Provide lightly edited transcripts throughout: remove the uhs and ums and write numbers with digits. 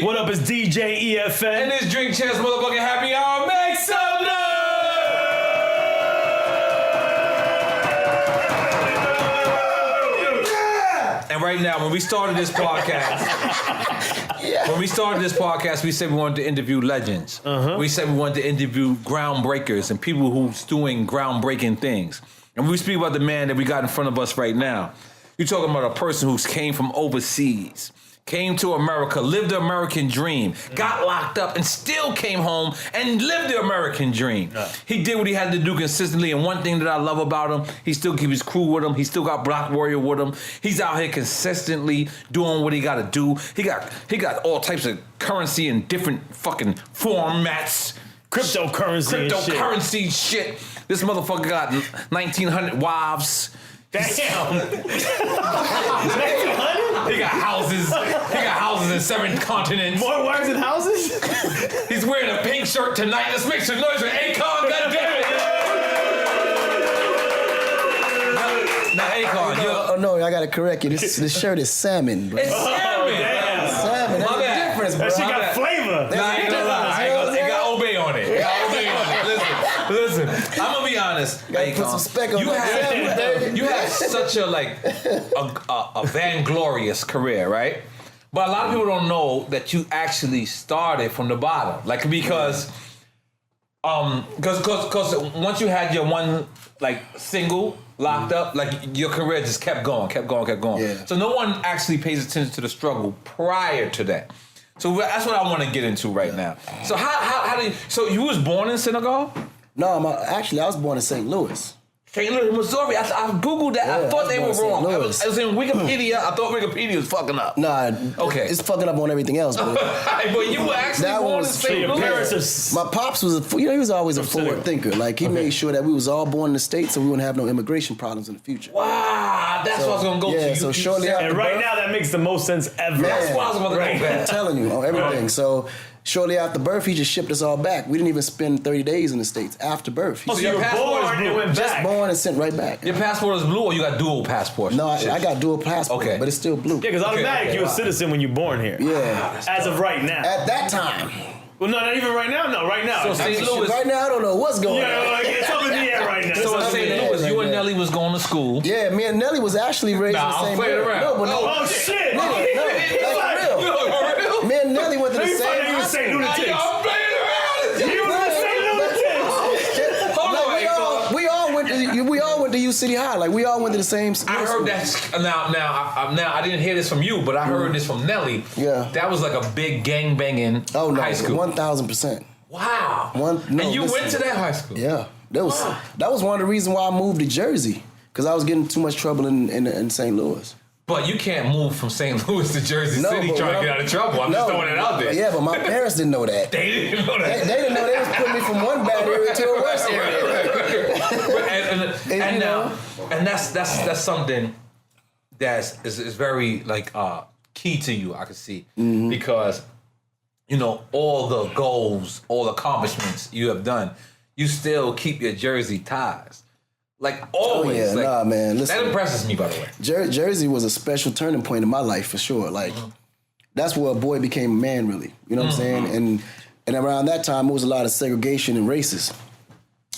What up, it's DJ EFN. And this Drink Champs motherfucking happy hour. Make some noise! And right now, when we started this podcast, we said we wanted to interview legends. We said we wanted to interview groundbreakers and people who's doing groundbreaking things. And we speak about the man that we got in front of us right now. You're talking about a person who came from overseas, came to America, lived the American dream, got locked up, and still came home and lived the American dream. He did what he had to do consistently, and one thing that I love about him, he still keeps his crew with him. He still got Black Warrior with him. He's out here consistently doing what he got to do. He got all types of currency in different fucking formats. Cryptocurrency shit. This motherfucker got 1,900 wives. Damn. 1,900? He got houses. In 7 continents. More wives and houses? He's wearing a pink shirt tonight. Let's make some noise with Akon. Goddamn it! Now Akon, Oh no, I gotta correct you. This shirt is salmon, bro. It's salmon. Damn. Salmon. That's My the bad. difference, bro. That shit got flavor. Nah, I ain't gonna lie. It got obey on it. Listen. I'm gonna be honest. Gotta put some speck on that salmon, baby. You had such a a vainglorious career, right? But a lot of people don't know that you actually started from the bottom, because once you had your one single locked up, your career just kept going. Yeah. So no one actually pays attention to the struggle prior to that. So that's what I want to get into right now. So how did you was born in Senegal? No, I was born in St. Louis. St. Louis, Missouri. I Googled that. Yeah, I thought they were wrong. I was in Wikipedia. I thought Wikipedia was fucking up. Nah, okay. It's fucking up on everything else, bro. But you were actually born in St. Louis. My pops was he was always a forward thinker. He made sure that we was all born in the States so we wouldn't have no immigration problems in the future. Wow, that's what I was gonna go to. Yeah, so shortly after And right now that makes the most sense ever. That's what I was gonna go back. I'm telling you on everything. Right. So shortly after birth, he just shipped us all back. We didn't even spend 30 days in the States after birth. So you were born and went just back. born and sent right back. Your passport is blue, or you got dual passports? No, I got dual passport, but it's still blue. Yeah, because automatic you're a citizen when you're born here. Yeah. As of right now. At that time. Well, no, not even right now. No, right now. So St. Louis. Right now, I don't know what's going on. It's up in the air right now. So in St. Louis, you and Nelly was going to school. Yeah, me and Nelly was actually raised in the same area. Around. Oh, shit. No, that's real. Me and Nelly went to the same high school. St. Lunatics. Y'all playing around. You was in St. Lunatics. Hold on, we all went to U City High. We all went to the same school. I heard that. Now I didn't hear this from you, but I heard this from Nelly. Yeah. That was like a big gang banging high school. 1,000%. Wow. And you went to that high school? Yeah. That was one of the reasons why I moved to Jersey, because I was getting too much trouble in St. Louis. But you can't move from St. Louis to Jersey City trying to get out of trouble. I'm just throwing it out there. Yeah, but my parents didn't know that. They didn't know that. They didn't know they was putting me from one bad area to a worse area. And that's something that is very key to you, I can see. Because all the goals, all the accomplishments you have done, you still keep your Jersey ties. Always. Oh, yeah, man. Listen, that impresses me, by the way. Jersey was a special turning point in my life, for sure. That's where a boy became a man, really. You know what I'm saying? And around that time, there was a lot of segregation and races.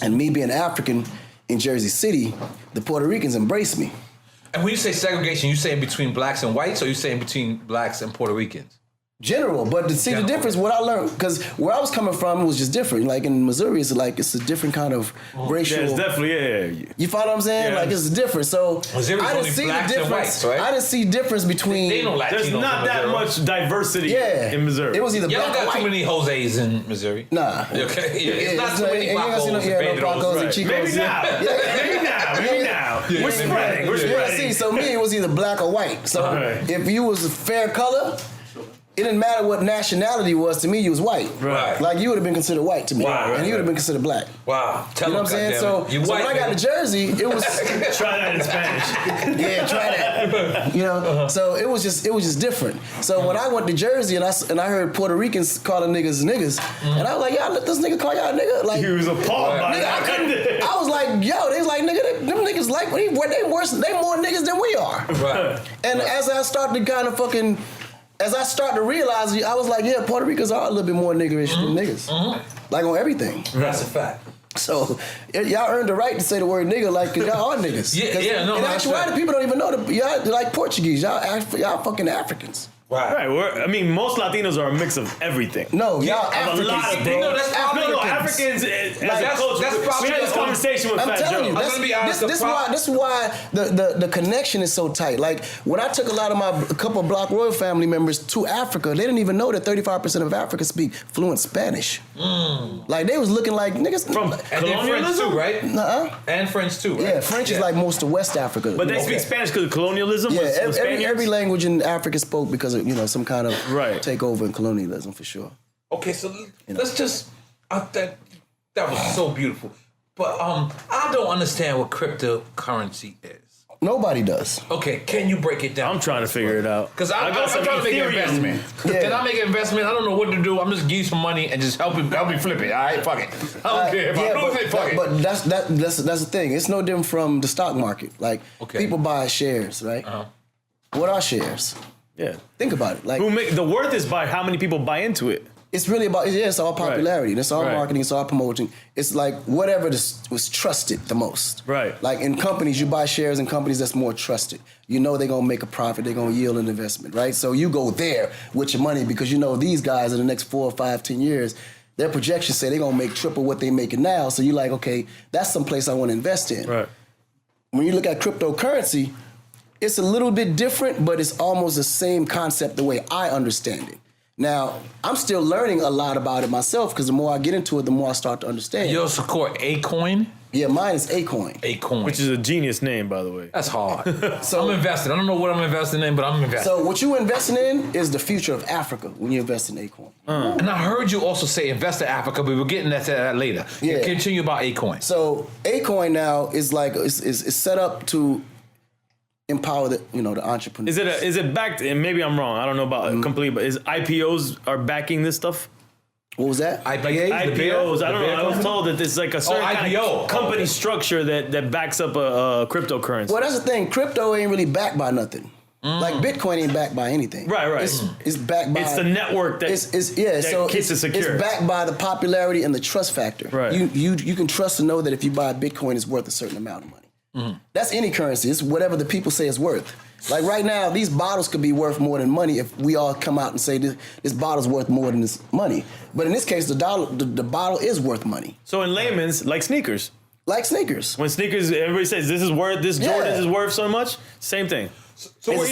And me being African in Jersey City, the Puerto Ricans embraced me. And when you say segregation, you saying between blacks and whites, or you saying between blacks and Puerto Ricans? General, but to see the difference, what I learned, because where I was coming from was just different. In Missouri, it's a different kind of racial. Yeah, it's definitely, yeah. You follow what I'm saying? Yeah. It's different. So Missouri's I didn't see the difference. Whites, right? I didn't see difference between. There's not that much diversity in Missouri. It was either Y'all black or got white. too many Jose's in Missouri. Nah. Okay. Yeah, it's not too many no Pacos and Chicos. Maybe now. Maybe now. We're spreading. See, so me, it was either black or white. So if you was a fair color, it didn't matter what nationality was to me. You was white. Right. You would have been considered white to me, and you would have been considered black. Wow. You know what I'm saying? So when I got to Jersey, it was try that in Spanish. Yeah, try that. So it was just different. So when I went to Jersey and I heard Puerto Ricans calling niggas, and I was like, y'all let this nigga call y'all nigga. He was appalled by that. I was like, yo, they was like, nigga, them niggas they worse, they more niggas than we are. Right. And as I started to kind of fucking as I start to realize, I was like, yeah, Puerto Ricans are a little bit more niggerish than niggas. Like on everything. That's a fact. So y'all earned the right to say the word nigga like y'all are niggas. No. In actuality, people don't even know that y'all like Portuguese. Y'all fucking Africans. Right. Most Latinos are a mix of everything. No, y'all Africans. A lot of things. Africans. As a culture. We had this conversation with Fat Joe. I'm telling you, this is why the connection is so tight. Like when I took a couple of Block Royal family members to Africa, they didn't even know that 35% of Africa speak fluent Spanish. Like they was looking like niggas from French too, right? And French too, right? Yeah, French is like most of West Africa. But they speak Spanish because of colonialism. Yeah, every language in Africa spoke because of some kind of takeover and colonialism for sure. Okay, so let's just that was so beautiful, but I don't understand what cryptocurrency is. Nobody does. Okay, can you break it down? I'm trying to figure it out because I'm trying to make an investment. Can I make an investment? I don't know what to do. I'm just give you some money and just help me flip it. All right, fuck it. I don't care if I lose it. Fuck it. But that's the thing. It's no different from the stock market. Like people buy shares, right? What are shares? Yeah. Think about it. Like the worth is by how many people buy into it. It's really about it's all popularity. It's all marketing. It's all promoting. It's like whatever was trusted the most. Right. Like in companies, you buy shares in companies that's more trusted. You know they're gonna make a profit. They're gonna yield an investment, right? So you go there with your money because you know these guys in the next 4 or 5, 10 years, their projections say they're gonna make triple what they're making now. So you're like, okay, that's some place I want to invest in. Right. When you look at cryptocurrency, it's a little bit different, but it's almost the same concept the way I understand it. Now, I'm still learning a lot about it myself because the more I get into it, the more I start to understand. You also call it Akon? Yeah, mine is Akon. Akon. Which is a genius name, by the way. That's hard. So I'm investing. I don't know what I'm investing in, but I'm investing. So what you're investing in is the future of Africa when you invest in Akon. And I heard you also say invest in Africa, but we're getting to that later. Yeah. Continue about Akon. So Akon now is like is set up to empower the entrepreneurs. Is it backed? And maybe I'm wrong. I don't know about it completely, but is IPOs are backing this stuff? What was that? IPOs. I don't know. I was told that there's like a certain kind of company structure that backs up a cryptocurrency. Well, that's the thing. Crypto ain't really backed by nothing. Like Bitcoin ain't backed by anything. Right. It's backed by. It's the network that keeps it secure. It's backed by the popularity and the trust factor. Right. You can trust to know that if you buy Bitcoin, it's worth a certain amount of money. That's any currency. It's whatever the people say it's worth. Like right now, these bottles could be worth more than money if we all come out and say this bottle's worth more than this money. But in this case, the bottle is worth money. So in layman's, like sneakers. Like sneakers. When sneakers, everybody says this Jordan is worth so much. Same thing. So what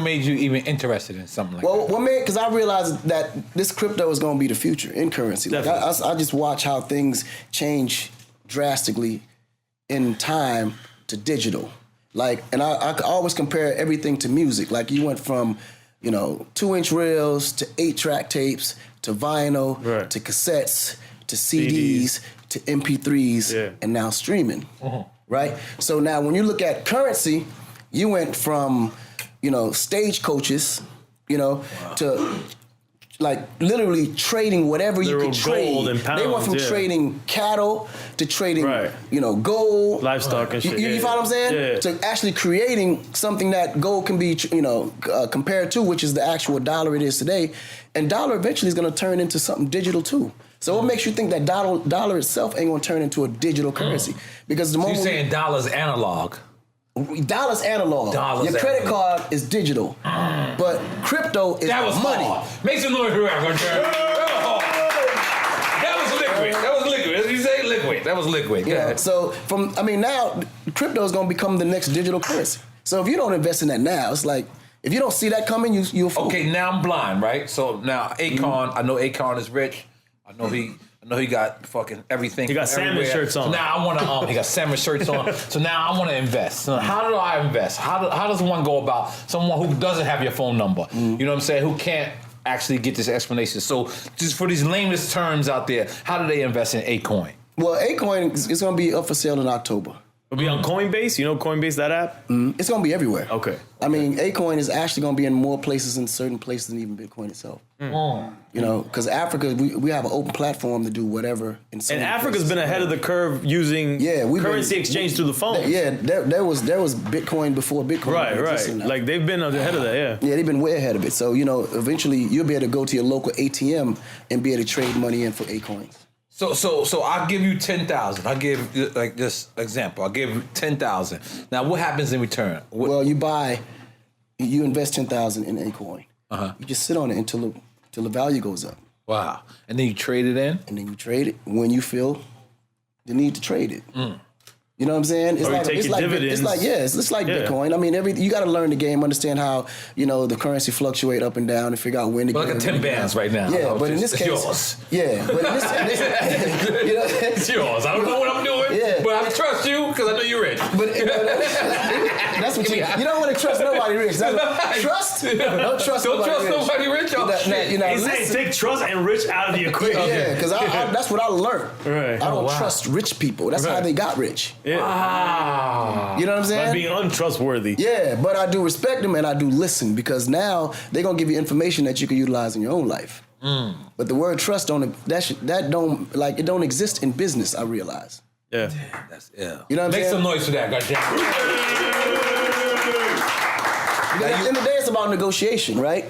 made you even interested in something like that? Well, what made, because I realized that this crypto is going to be the future in currency. Like I just watch how things change drastically in time to digital. Like, and I always compare everything to music. Like you went from, 2-inch reels to 8-track tapes to vinyl to cassettes to CDs to MP3s and now streaming, right? So now when you look at currency, you went from, stagecoaches, to like literally trading whatever you could trade. Pounds, they went from trading cattle to trading, gold, livestock and shit. You follow what I'm saying? Yeah. To actually creating something that gold can be, compared to, which is the actual dollar it is today. And dollar eventually is going to turn into something digital too. So what makes you think that dollar itself ain't going to turn into a digital currency? Because the moment you're saying dollar's analog. Dollar's analog. Your credit card is digital, but crypto is money. Hard. Make some noise for That was liquid. As you say, liquid. That was liquid. Yeah. So now crypto is going to become the next digital currency. So if you don't invest in that now, it's like if you don't see that coming, you'll fool. Okay, now I'm blind, right? So now Akon, I know Akon is rich. I know he got fucking everything. He got salmon shirts on. So now I want to. He got salmon shirts on. So now I want to invest. So how do I invest? How does one go about someone who doesn't have your phone number? You know what I'm saying? Who can't actually get this explanation? So just for these lamest terms out there, how do they invest in Akon? Well, Akon is going to be up for sale in October. It'll be on Coinbase. You know Coinbase, that app? It's going to be everywhere. Okay. I mean, Akon is actually going to be in more places in certain places than even Bitcoin itself. You know, because Africa, we have an open platform to do whatever. And Africa's been ahead of the curve using currency exchange through the phone. Yeah, there was Bitcoin before Bitcoin. Right. Like they've been ahead of that, Yeah, they've been way ahead of it. So, you know, eventually you'll be able to go to your local ATM and be able to trade money in for Acoins. So I'll give you 10,000. I'll give like this example. I'll give you 10,000. Now what happens in return? Well, you invest 10,000 in a coin. You just sit on it until the value goes up. Wow. And then you trade it in? And then you trade it when you feel the need to trade it. You know what I'm saying? It's like dividends. It's like Bitcoin. I mean, you got to learn the game, understand how the currency fluctuate up and down, and figure out when to. But like a 10 bands right now. Yeah, but in this case, yours. Yeah, but in this it's yours. I don't know what I'm doing. Yeah. But I trust you because I know you're rich. But that's what you don't want to trust nobody rich. Trust? Don't trust nobody rich. He's saying take trust and rich out of the equation. Yeah, because that's what I learned. Right. I don't trust rich people. That's how they got rich. Yeah. Wow. You know what I'm saying? By being untrustworthy. Yeah, but I do respect them and I do listen because now they're gonna give you information that you can utilize in your own life. But the word trust don't exist in business. I realize. Yeah. You know what I'm saying? Make some noise for that, goddamn. At the end of the day, it's about negotiation, right?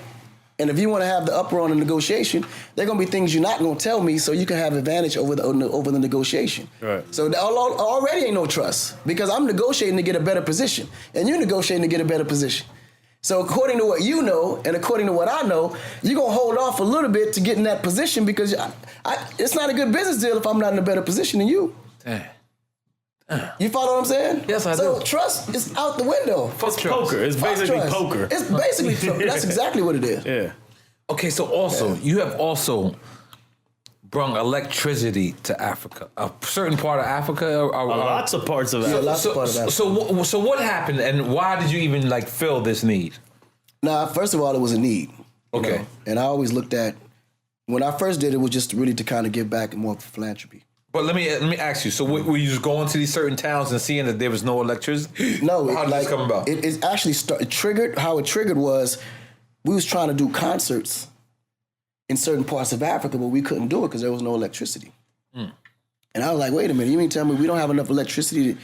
And if you want to have the upper on the negotiation, there are going to be things you're not going to tell me so you can have advantage over the negotiation. Right. So already ain't no trust because I'm negotiating to get a better position and you're negotiating to get a better position. So according to what you know and according to what I know, you're going to hold off a little bit to get in that position because it's not a good business deal if I'm not in a better position than you. Dang. You follow what I'm saying? Yes, I do. So trust is out the window. It's poker. It's basically poker. It's basically that's exactly what it is. Yeah. Okay, so you have also brought electricity to Africa, a certain part of Africa, lots of parts of Africa. Lots of parts of Africa. So what happened, and why did you even feel this need? Nah, first of all, it was a need. Okay. And I always looked at when I first did it was just really to kind of give back and more philanthropy. But let me ask you. So were you just going to these certain towns and seeing that there was no electricity? No. How did this come about? It actually triggered. How it triggered was we was trying to do concerts in certain parts of Africa, but we couldn't do it because there was no electricity. And I was like, wait a minute, you mean tell me we don't have enough electricity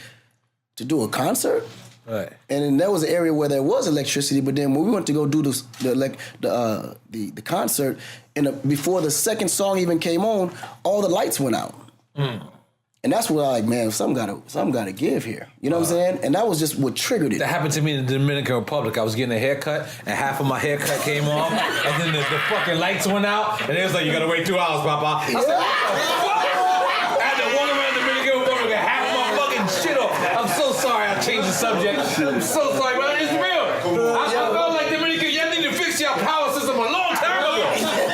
to do a concert? Right. And then there was an area where there was electricity, but then when we went to go do the concert, and before the second song even came on, all the lights went out. And that's where I like, man, something gotta give here. You know what I'm saying? And that was just what triggered it. That happened to me in the Dominican Republic. I was getting a haircut, and half of my haircut came off, and then the fucking lights went out, and it was like, you gotta wait 2 hours, Papa. I said, what the fuck? I had to walk around the Dominican Republic and half my fucking shit off. I'm so sorry I changed the subject. I'm so sorry, but it's real. I felt like Dominican, y'all need to fix your power system a long time ago.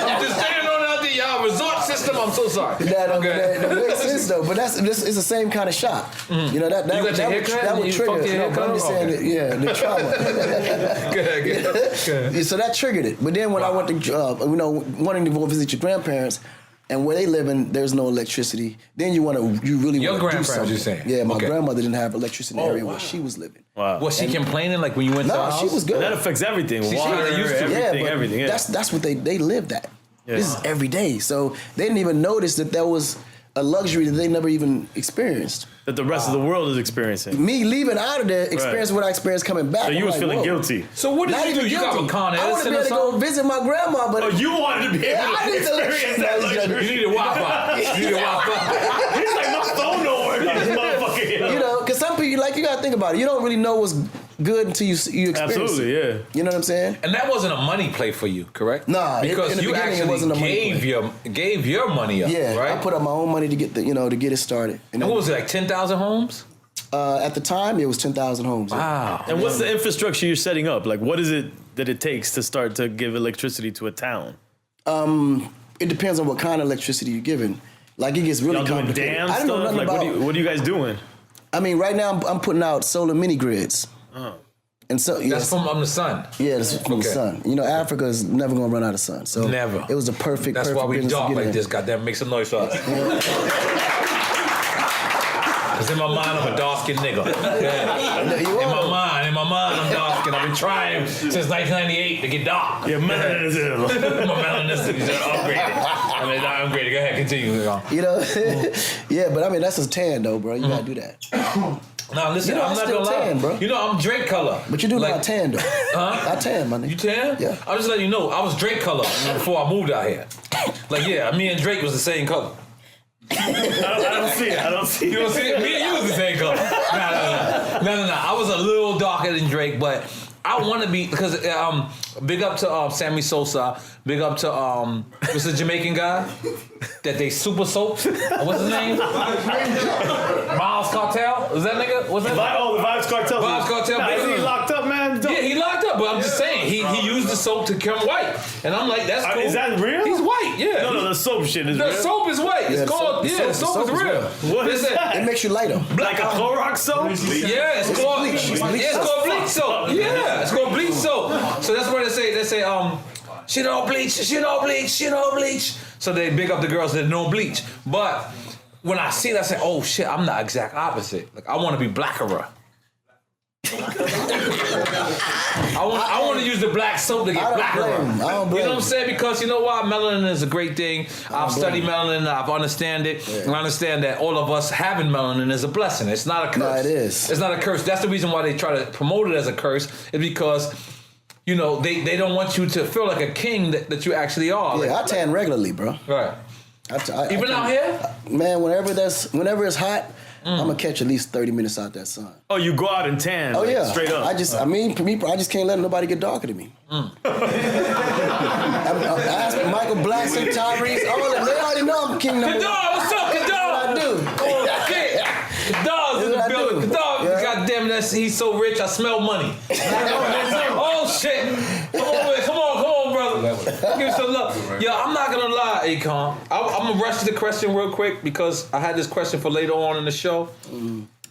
I'm just saying on out there, y'all resort system, I'm so sorry. That makes sense though, but it's the same kind of shock. You know that would trigger. No, but I'm just saying that, the trauma. Good. So that triggered it. But then when I went to wanting to go visit your grandparents, and where they live in, there's no electricity. Then you really want to do something. You're saying? Yeah, my grandmother didn't have electricity in the area where she was living. Wow. Was she complaining like when you went to her house? No, she was good. And that affects everything. Water, everything. Yeah. That's what they lived at. Yeah. This is every day. So they didn't even notice that there was a luxury that they never even experienced. That the rest of the world is experiencing. Me leaving out of there, experiencing what I experienced coming back. So you was feeling guilty. So what did you do? You got a Con Edison I wanted to be able to go visit my grandma, but... Oh, you wanted to be able to experience that luxury. You needed Wi-Fi. He's like, my phone don't work on this motherfucker. You know, because some people, like, you got to think about it. You don't really know what's good until you experience Absolutely, it. Yeah. You know what I'm saying? And that wasn't a money play for you, correct? Nah, because in the you actually wasn't a gave your money up. Yeah, right? I put up my own money to get to get it started. And what was it, like 10,000 homes? At the time, it was 10,000 homes. Wow. And what's the infrastructure you're setting up? Like, what is it that it takes to start to give electricity to a town? It depends on what kind of electricity you're giving. Like, it gets really Y'all doing complicated. dam I don't know stuff? nothing Like, about... what are you guys doing? I mean, right now, I'm putting out solar mini grids. Oh. And so, That's from the sun. Yeah, that's from the sun. You know, Africa is never going to run out of sun. So never. It was a perfect. That's why we dark like this. Goddamn, make some noise for us. Cause in my mind, I'm a dark-skinned nigga. Yeah. In my mind, I'm dark-skinned. I've been trying since 1998 to get dark. Your melanism. My melanism is upgraded. I upgraded. Go ahead, continue. You know? Yeah, but I mean, that's a tan, though, bro. You gotta do that. Now listen, You know, I'm I'm not still gonna lie. tan, bro. You know, I'm Drake color. But you do like, not tan, though. Huh? I tan, my nigga. You tan? Yeah. I'm just letting you know, I was Drake color before I moved out here. Like, yeah, me and Drake was the same color. I don't see it. I don't see it. You don't see it? Me and you was the same color. No. I was a little darker than Drake, but I want to be, because big up to Sammy Sosa, big up to what's the Jamaican guy that they super soaked? What's his name? Miles Cartel? Is that nigga? What's that? The Vibes Cartel. Vibes Cartel. Nah, is he locked up, man? Yeah, he locked up, but I'm just saying, he used the soap to become white. And I'm like, that's cool. Is that real? He's white, yeah. No, the soap shit is The real. soap is white. It's called, the soap is real. What is that? It makes you lighter. Like a Clorox soap? Yeah, it's called bleach. It's called bleach soap. Yeah, it's called bleach soap. So that's why they say, she don't bleach. So they big up the girls that don't bleach. But when I see it, I say, oh shit, I'm the exact opposite. Like I want to be blacker. I want to use the black soap to get blacker. I don't blame You know what I'm saying? Because you know why? Melanin is a great thing. I've studied melanin. I've understand it. Yeah. And I understand that all of us having melanin is a blessing. It's not a curse. No, it is. It's not a curse. That's the reason why they try to promote it as a curse. Is because, you know, they don't want you to feel like a king that you actually are. Yeah, I tan regularly, bro. Right. Even out here? Man, whenever it's hot, I'm gonna catch at least 30 minutes out that sun. Oh, you go out and tan? Oh, like, yeah. Straight up. I just can't let nobody get darker than me. I asked Michael Blackson, Tyrese, all of them. They already know I'm king number one. Kadar, what's up, Kadar? I do. Oh, shit. Kadar's in the building. Kadar, Yeah. goddamn it, he's so rich, I smell money. Oh, shit. Come on, brother. Give me some love. Yo, I'm not gonna lie, Akon. I'm gonna rush to the question real quick because I had this question for later on in the show.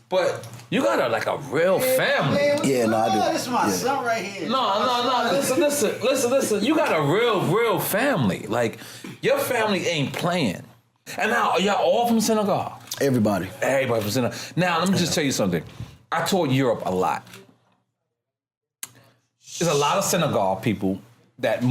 But you got a real family. Yeah, no, I do. This is my son right here. No. Listen. You got a real family. Like, your family ain't playing. And now, are y'all all from Senegal? Everybody from Senegal. Now, let me just tell you something. I toured Europe a lot. There's a lot of Senegal people that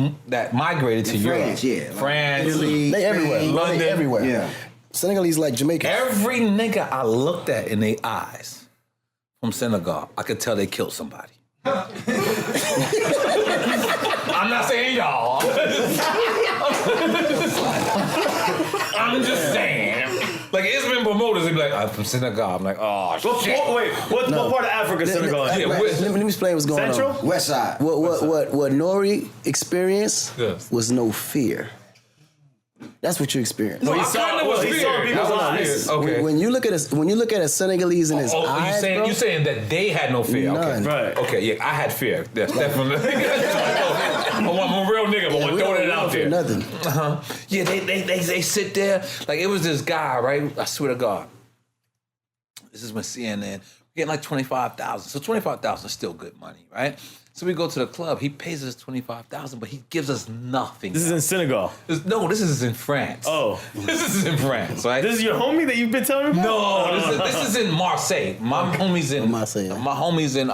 migrated to France, Europe. yeah. France, Italy, they everywhere. London. They everywhere. Yeah. Senegalese like Jamaica. Every nigga I looked at in their eyes from Senegal, I could tell they killed somebody. I'm not saying y'all. I'm just saying. Like, it's been promoters, they be like, I'm from Senegal. I'm like, oh, shit. What part of Africa is Senegal? Let me explain what's going Central? on. West side. What Nori experienced was no fear. That's what you experienced. No, I kind of was fear. people's eyes. Okay. When you look at a Senegalese in his eyes, you saying that they had no fear? None. Okay, Right. Okay, yeah, I had fear. That's definitely. I'm a real nigga, but I'm throwing it out there. Nothing. Yeah, they sit there like it was this guy, right? I swear to God, this is when CNN getting like 25,000. So 25,000 is still good money, right? So we go to the club. He pays us 25,000, but he gives us nothing. This is in Senegal. No, this is in France. Oh. This is in France, right? This is your homie that you've been telling me about? No, this is in Marseille. My homie's in Marseille. My homie's in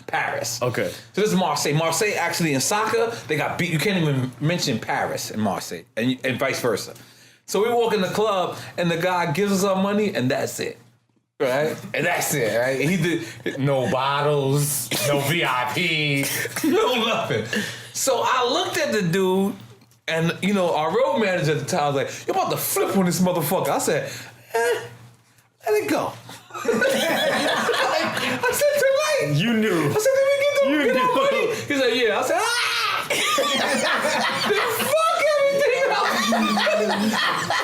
Paris. Okay. So this is Marseille. Marseille actually in soccer, they got beat. You can't even mention Paris in Marseille, and vice versa. So we walk in the club, and the guy gives us our money, and that's it. Right? And that's it, right? And he did no bottles, no VIP, no nothing. So I looked at the dude, and you know, our road manager at the time was like, "You're about to flip on this motherfucker." I said, let it go. I said, too late. You knew. I said, did we get our money? He said, yeah. I said, fuck everything.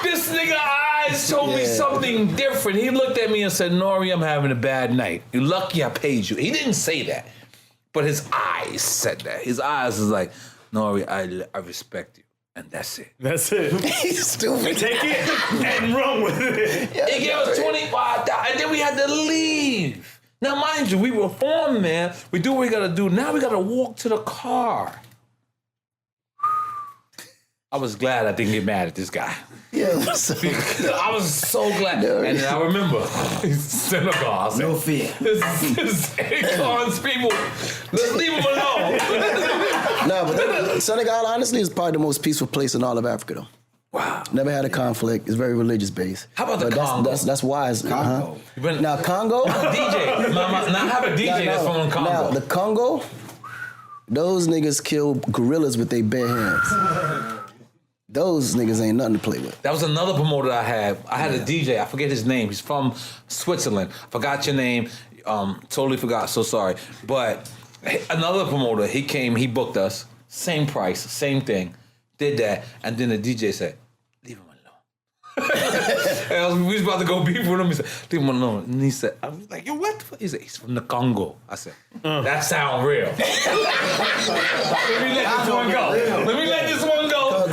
This nigga eyes told me something different. He looked at me and said, Nori, I'm having a bad night. You're lucky I paid you. He didn't say that, but his eyes said that. His eyes was like, Nori, I respect you. And that's it. That's it. He's stupid. Take it and run with it. He gave us 25,000, and then we had to leave. Now, mind you, we were formed, man. We do what we gotta do. Now we gotta walk to the car. I was glad I didn't get mad at this guy. Yeah. I was so glad. And then I remember, Senegal. I said, No fear. This is Akon's people. Let's leave him alone. No, but Senegal, honestly, is probably the most peaceful place in all of Africa, though. Wow. Never had a conflict. It's very religious based. How about the Congo? That's wise. Congo. Now, Congo? DJ. Now I have a DJ that's from Congo. Now, the Congo, those niggas kill gorillas with their bare hands. Those niggas ain't nothing to play with. That was another promoter I had. I had a DJ. I forget his name. He's from Switzerland. Forgot your name. Totally forgot. So sorry. But another promoter, he came, he booked us. Same price, same thing. Did that. And then the DJ said, leave him alone. We was about to go beef with him. He said, leave him alone. And he said, I was like, yo, what the fuck? He said, he's from the Congo. I said, that sound real. Let me let this one go. Let me let this one go.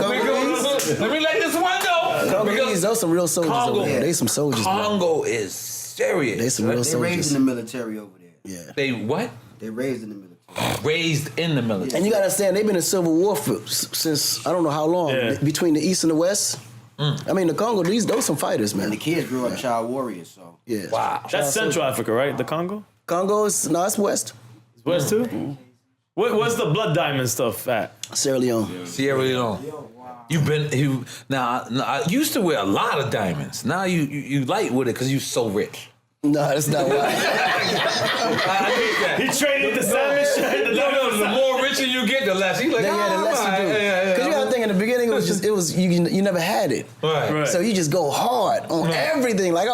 Let me let this one go. Congolese, those some real soldiers over there. They some soldiers. Congo is serious. They some real soldiers. They raised in the military over there. Yeah. They what? They raised in the military. Raised in the military. And you gotta understand, they've been in civil war since I don't know how long, between the East and the West. I mean, the Congo, those some fighters, man. And the kids grew up child warriors, so. Yeah. Wow. That's Central Africa, right? The Congo? Congo is, no, it's West. It's West too? What's the blood diamond stuff at? Sierra Leone. Sierra Leone. You've been now. I used to wear a lot of diamonds. Now you light with it because you're so rich. No, that's not why. I hate that. He traded the salmon shirt. No, the more richer you get, the less. He's like, The less you do. Because you gotta think in the beginning it was you never had it. Right. So you just go hard on everything. Like I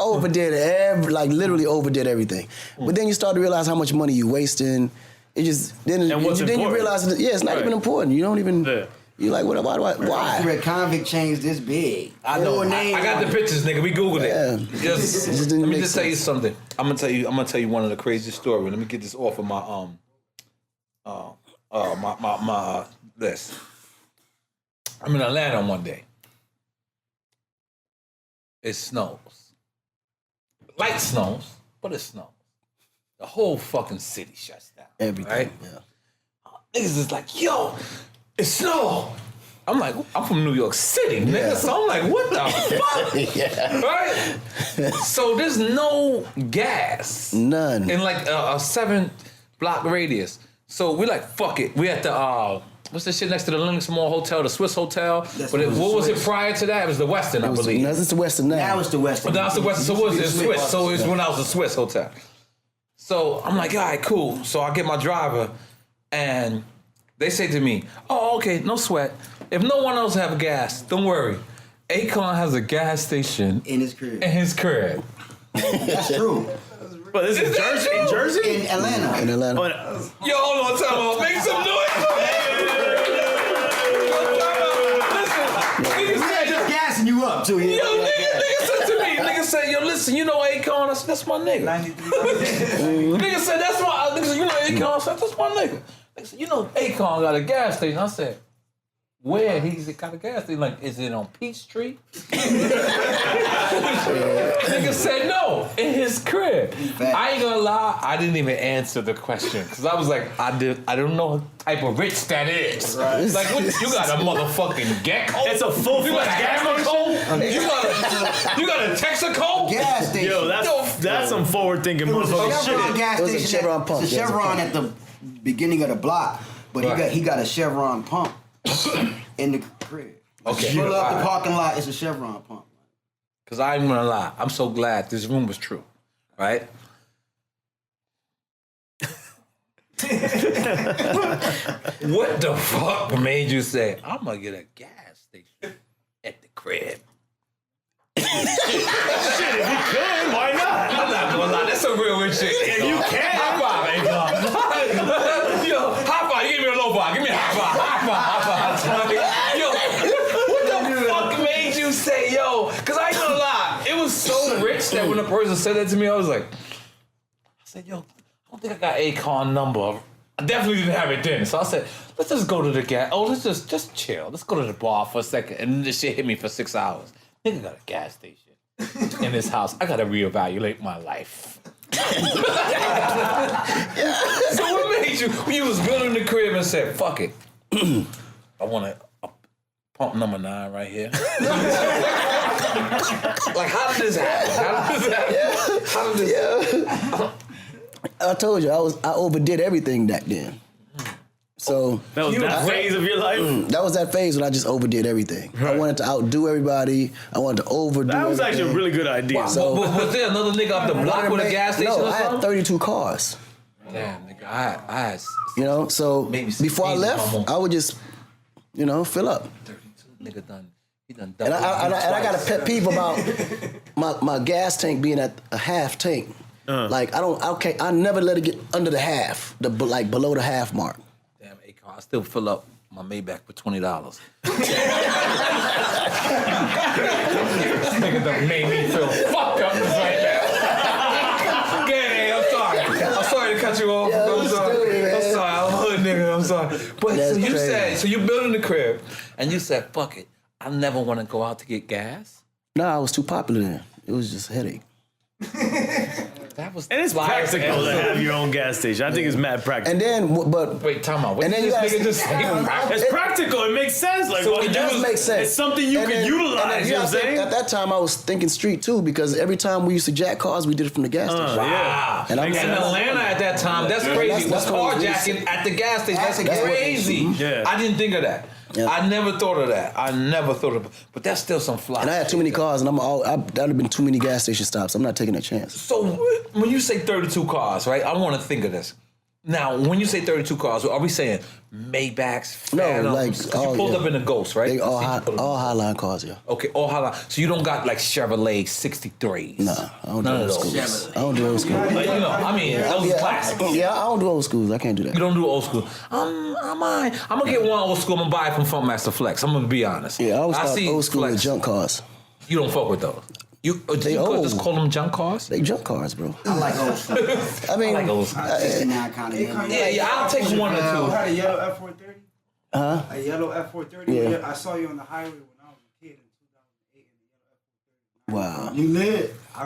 literally overdid everything. But then you start to realize how much money you wasting. It just then you realize it's not even important. You don't even. Yeah. You like what? Why? Red convict chains this big. I know. I got the pictures, nigga. We googled it. Just let me just tell you something. I'm gonna tell you one of the craziest stories. Let me get this off of my my list. I'm in Atlanta one day. It snows. Light snows, but it snows. The whole fucking city shuts down. Everything. Right? Yeah. Niggas is like, yo, it snowed. I'm like, I'm from New York City, nigga. So I'm like, what the fuck? Yeah. Right? So there's no gas. None. In like a 7-block radius. So we like, fuck it. We at the, what's the shit next to the Lenox Mall Hotel, the Swiss Hotel? What was it prior to that? It was the Westin, I believe. No, it's the Westin now. Now it's the Westin. But now it's the Westin. So what was it? Swiss. So it was when I was a Swiss Hotel. So I'm like, all right, cool. So I get my driver and they say to me, oh, okay, no sweat. If no one else have gas, don't worry. Akon has a gas station in his crib. That's true. But this is Jersey? True? Jersey? In Atlanta. In Atlanta. Yo, hold on, time out. Make some noise. Listen, He's just gassing you up too. Yo, nigga said to me, nigga said, yo, listen, you know Akon? I said, that's my nigga. Nigga said, that's my, nigga said, you know Akon? I said, that's my nigga. Nigga said, you know Akon got a gas station. I said, where? He's got a gas station. Like, is it on Peachtree? Nigga said no, in his crib. I ain't gonna lie, I didn't even answer the question. Cause I was like, I don't know what type of rich that is. Right. Like, what, you got a motherfucking gecko? It's a full-fledged gas station? You got a Texaco? Gas station. Yo, that's some forward-thinking motherfucking Chevron shit. gas It was a station. Chevron pump. It's a Chevron at the beginning of the block, but he got a Chevron pump in the crib. Okay. Pull up the parking lot, it's a Chevron pump. Cause I ain't gonna lie, I'm so glad this room was true, right? What the fuck made you say, I'm gonna get a gas station at the crib? Shit, if you could, why not? I'm not gonna lie, that's some real rich shit. If you can. High five, Yo, high five, you give me a low five, give me a high five. Yo, what the fuck made you say, yo? Cause I ain't gonna lie, it was so rich that when a person said that to me, I said, yo, I don't think I got Akon number. I definitely didn't have it then. So I said, let's just go to the gas. Oh, let's just chill. Let's go to the bar for a second. And then this shit hit me for 6 hours. Nigga got a gas station in this house. I gotta reevaluate my life. So what made you was building the crib and said, fuck it. I want a pump number 9 right here. Like, how did this happen? How did this happen? I told you, I overdid everything back then. So that was that phase of your life? That was that phase when I just overdid everything. Right. I wanted to outdo everybody. I wanted to overdo That was everything. actually a really good idea. Wow. So, was there another nigga up the block with a gas station or something? I had 32 cars. Damn, nigga, I had... You know, so before I left, I would just, fill up. 32 nigga done. He done and I got a pet peeve about my gas tank being at a half tank. Like I never let it get under the half, below the half mark. Damn, Akon, I still fill up my Maybach for $20. This nigga done made me feel fucked up right now. Okay, I'm sorry. I'm sorry to cut you off. I'm sorry. I'm sorry. I'm a hood nigga. I'm sorry. But so you building the crib, and you said, "Fuck it, I never want to go out to get gas." No, I was too popular then. It was just a headache. That was and it's practical to have your own gas station. I think it's mad practical. And then, but wait, time out. What and then this nigga just say? It's practical. It makes sense. Like, so it does make sense. It's something you can utilize. You know what I'm saying? At that time, I was thinking street too, because every time we used to jack cars, we did it from the gas station. Wow. And I'm in Atlanta at that time. That's crazy. That's carjacking at the gas station. That's crazy. Yeah. I didn't think of that. Yeah. I never thought of that. But that's still some fly. And I had too many cars, and that'd have been too many gas station stops. I'm not taking that chance. So when you say 32 cars, right? I want to think of this. Now, when you say 32 cars, are we saying Maybachs? No, like you pulled up in a Ghost, right? They all Highline cars, yeah. Okay, all Highline. So you don't got like Chevrolet 63s? Nah, I don't do old schools. I don't do old schools. Like, those classics. Yeah, I don't do old schools. I can't do that. You don't do old school. I'm gonna get one old school. I'm gonna buy it from Funkmaster Flex. I'm gonna be honest. Yeah, I always thought old school with junk cars. You don't fuck with those. You just call them junk cars? They junk cars, bro. I like old school. I mean, I like old school. Yeah, I'll take one or two. You had a yellow F430? Huh? A yellow F430? Yeah. I saw you on the highway when I was a kid in 2008 in the yellow F430. Wow. You lit. I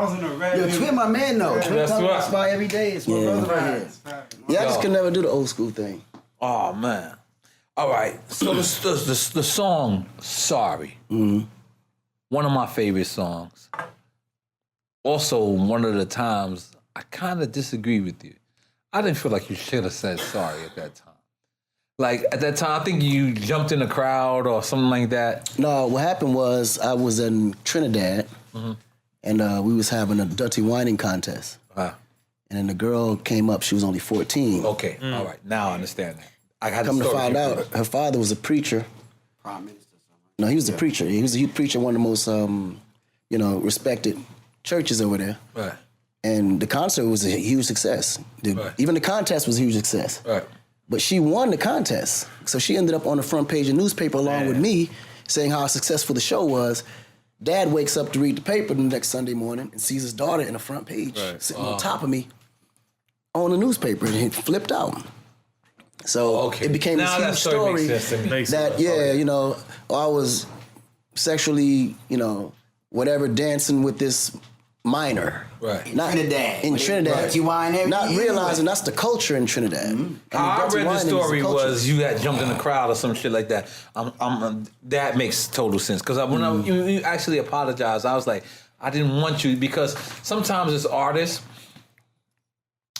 was in a red. Yo, Twin, my man, though. Twin That's comes to right. my spot every day. It's my brother right here. Yeah, I just could never do the old school thing. Oh, man. All right, so the song "Sorry," one of my favorite songs. Also, one of the times I kind of disagree with you. I didn't feel like you should have said sorry at that time. Like at that time, I think you jumped in the crowd or something like that. No, what happened was I was in Trinidad, and we was having a dirty whining contest. And then the girl came up. She was only 14. Okay, all right, now I understand that. I got Come to find out, her father was a preacher. Prime Minister. No, he was a preacher. He was a preacher in one of the most, respected churches over there. Right. And the concert was a huge success. Even the contest was a huge success. Right. But she won the contest. So she ended up on the front page of the newspaper along with me, saying how successful the show was. Dad wakes up to read the paper the next Sunday morning and sees his daughter in the front page, sitting on top of me on the newspaper, and he flipped out. So it became this huge story that, I was sexually, whatever, dancing with this minor. Right. Not Trinidad. In Trinidad. Dirty wine every not year. realizing that's the culture in Trinidad. I read the story was you had jumped in the crowd or some shit like that. That makes total sense. Because when you actually apologized, I was like, I didn't want you, because sometimes as artists,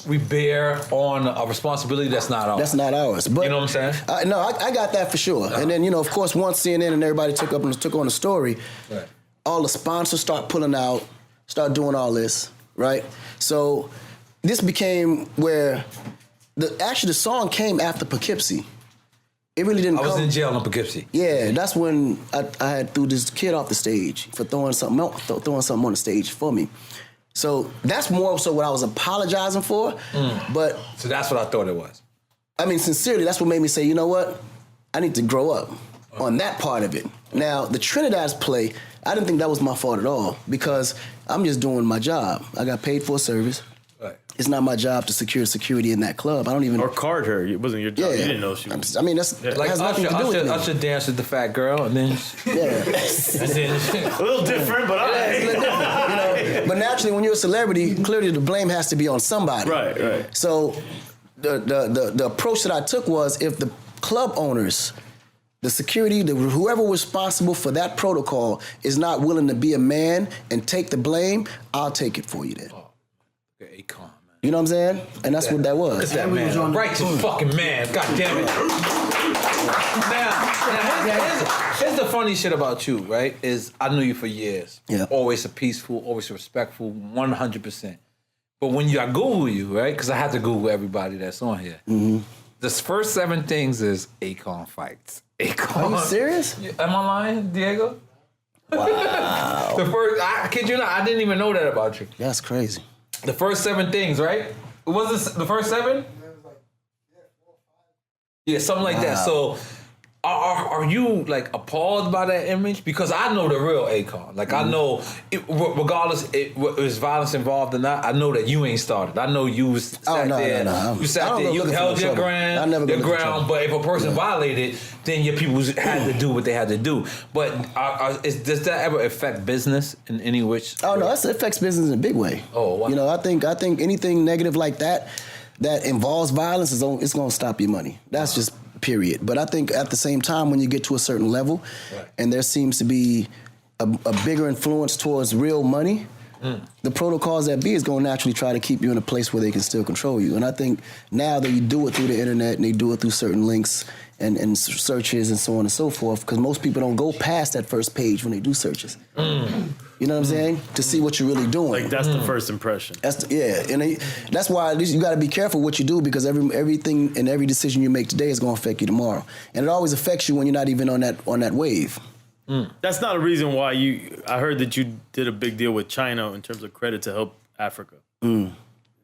we bear on a responsibility that's not ours. That's not ours. But you know what I'm saying? I got that for sure. And then, of course, once CNN and everybody took on the story, all the sponsors start pulling out, start doing all this, right? So this became where the song came after Poughkeepsie. It really didn't come. I was in jail in Poughkeepsie. Yeah, that's when I had threw this kid off the stage for throwing something on the stage for me. So that's more so what I was apologizing for. But so that's what I thought it was. I mean, sincerely, that's what made me say, you know what? I need to grow up on that part of it. Now, the Trinidad's play, I didn't think that was my fault at all, because I'm just doing my job. I got paid for a service. Right. It's not my job to secure security in that club. I don't even... Or card her. It wasn't your job. You didn't know she was... I mean, that Like has nothing to do with me. Usher danced with the fat girl, and then... a little different, but all right. It's a little different, But naturally, when you're a celebrity, clearly the blame has to be on somebody. Right. So the approach that I took was, if the club owners, the security, whoever was responsible for that protocol is not willing to be a man and take the blame, I'll take it for you then. Oh, okay, Akon, man. You know what I'm saying? And that's what that was. Look at that man. Righteous fucking man. God damn it. Now here's the funny shit about you, right? Is I knew you for years. Yeah. Always a peaceful, always respectful, 100%. But when I Google you, right? Because I had to Google everybody that's on here. Mm-hmm. The first 7 things is Akon fights. Akon. Are you serious? Am I lying, Diego? Wow. The first, I kid you not, I didn't even know that about you. That's crazy. The first 7 things, right? Was this the first 7? Yeah, something like that. So, are you like appalled by that image? Because I know the real Akon. Like I know, regardless if there's violence involved or not, I know that you ain't started. I know you sat there. No. You sat there. You held your ground. But if a person violated, then your people had to do what they had to do. But does that ever affect business in any which? Oh no, it affects business in a big way. Oh, wow. You know, I think anything negative like that involves violence it's going to stop your money. That's just period. But I think at the same time, when you get to a certain level, and there seems to be a bigger influence towards real money, the protocols that be is going to naturally try to keep you in a place where they can still control you. And I think now that you do it through the internet and they do it through certain links and searches and so on and so forth, because most people don't go past that first page when they do searches. You know what I'm saying? To see what you're really doing. Like that's the first impression. And that's why you got to be careful what you do, because everything and every decision you make today is going to affect you tomorrow, and it always affects you when you're not even on that wave. That's not a reason why I heard that you did a big deal with China in terms of credit to help Africa. In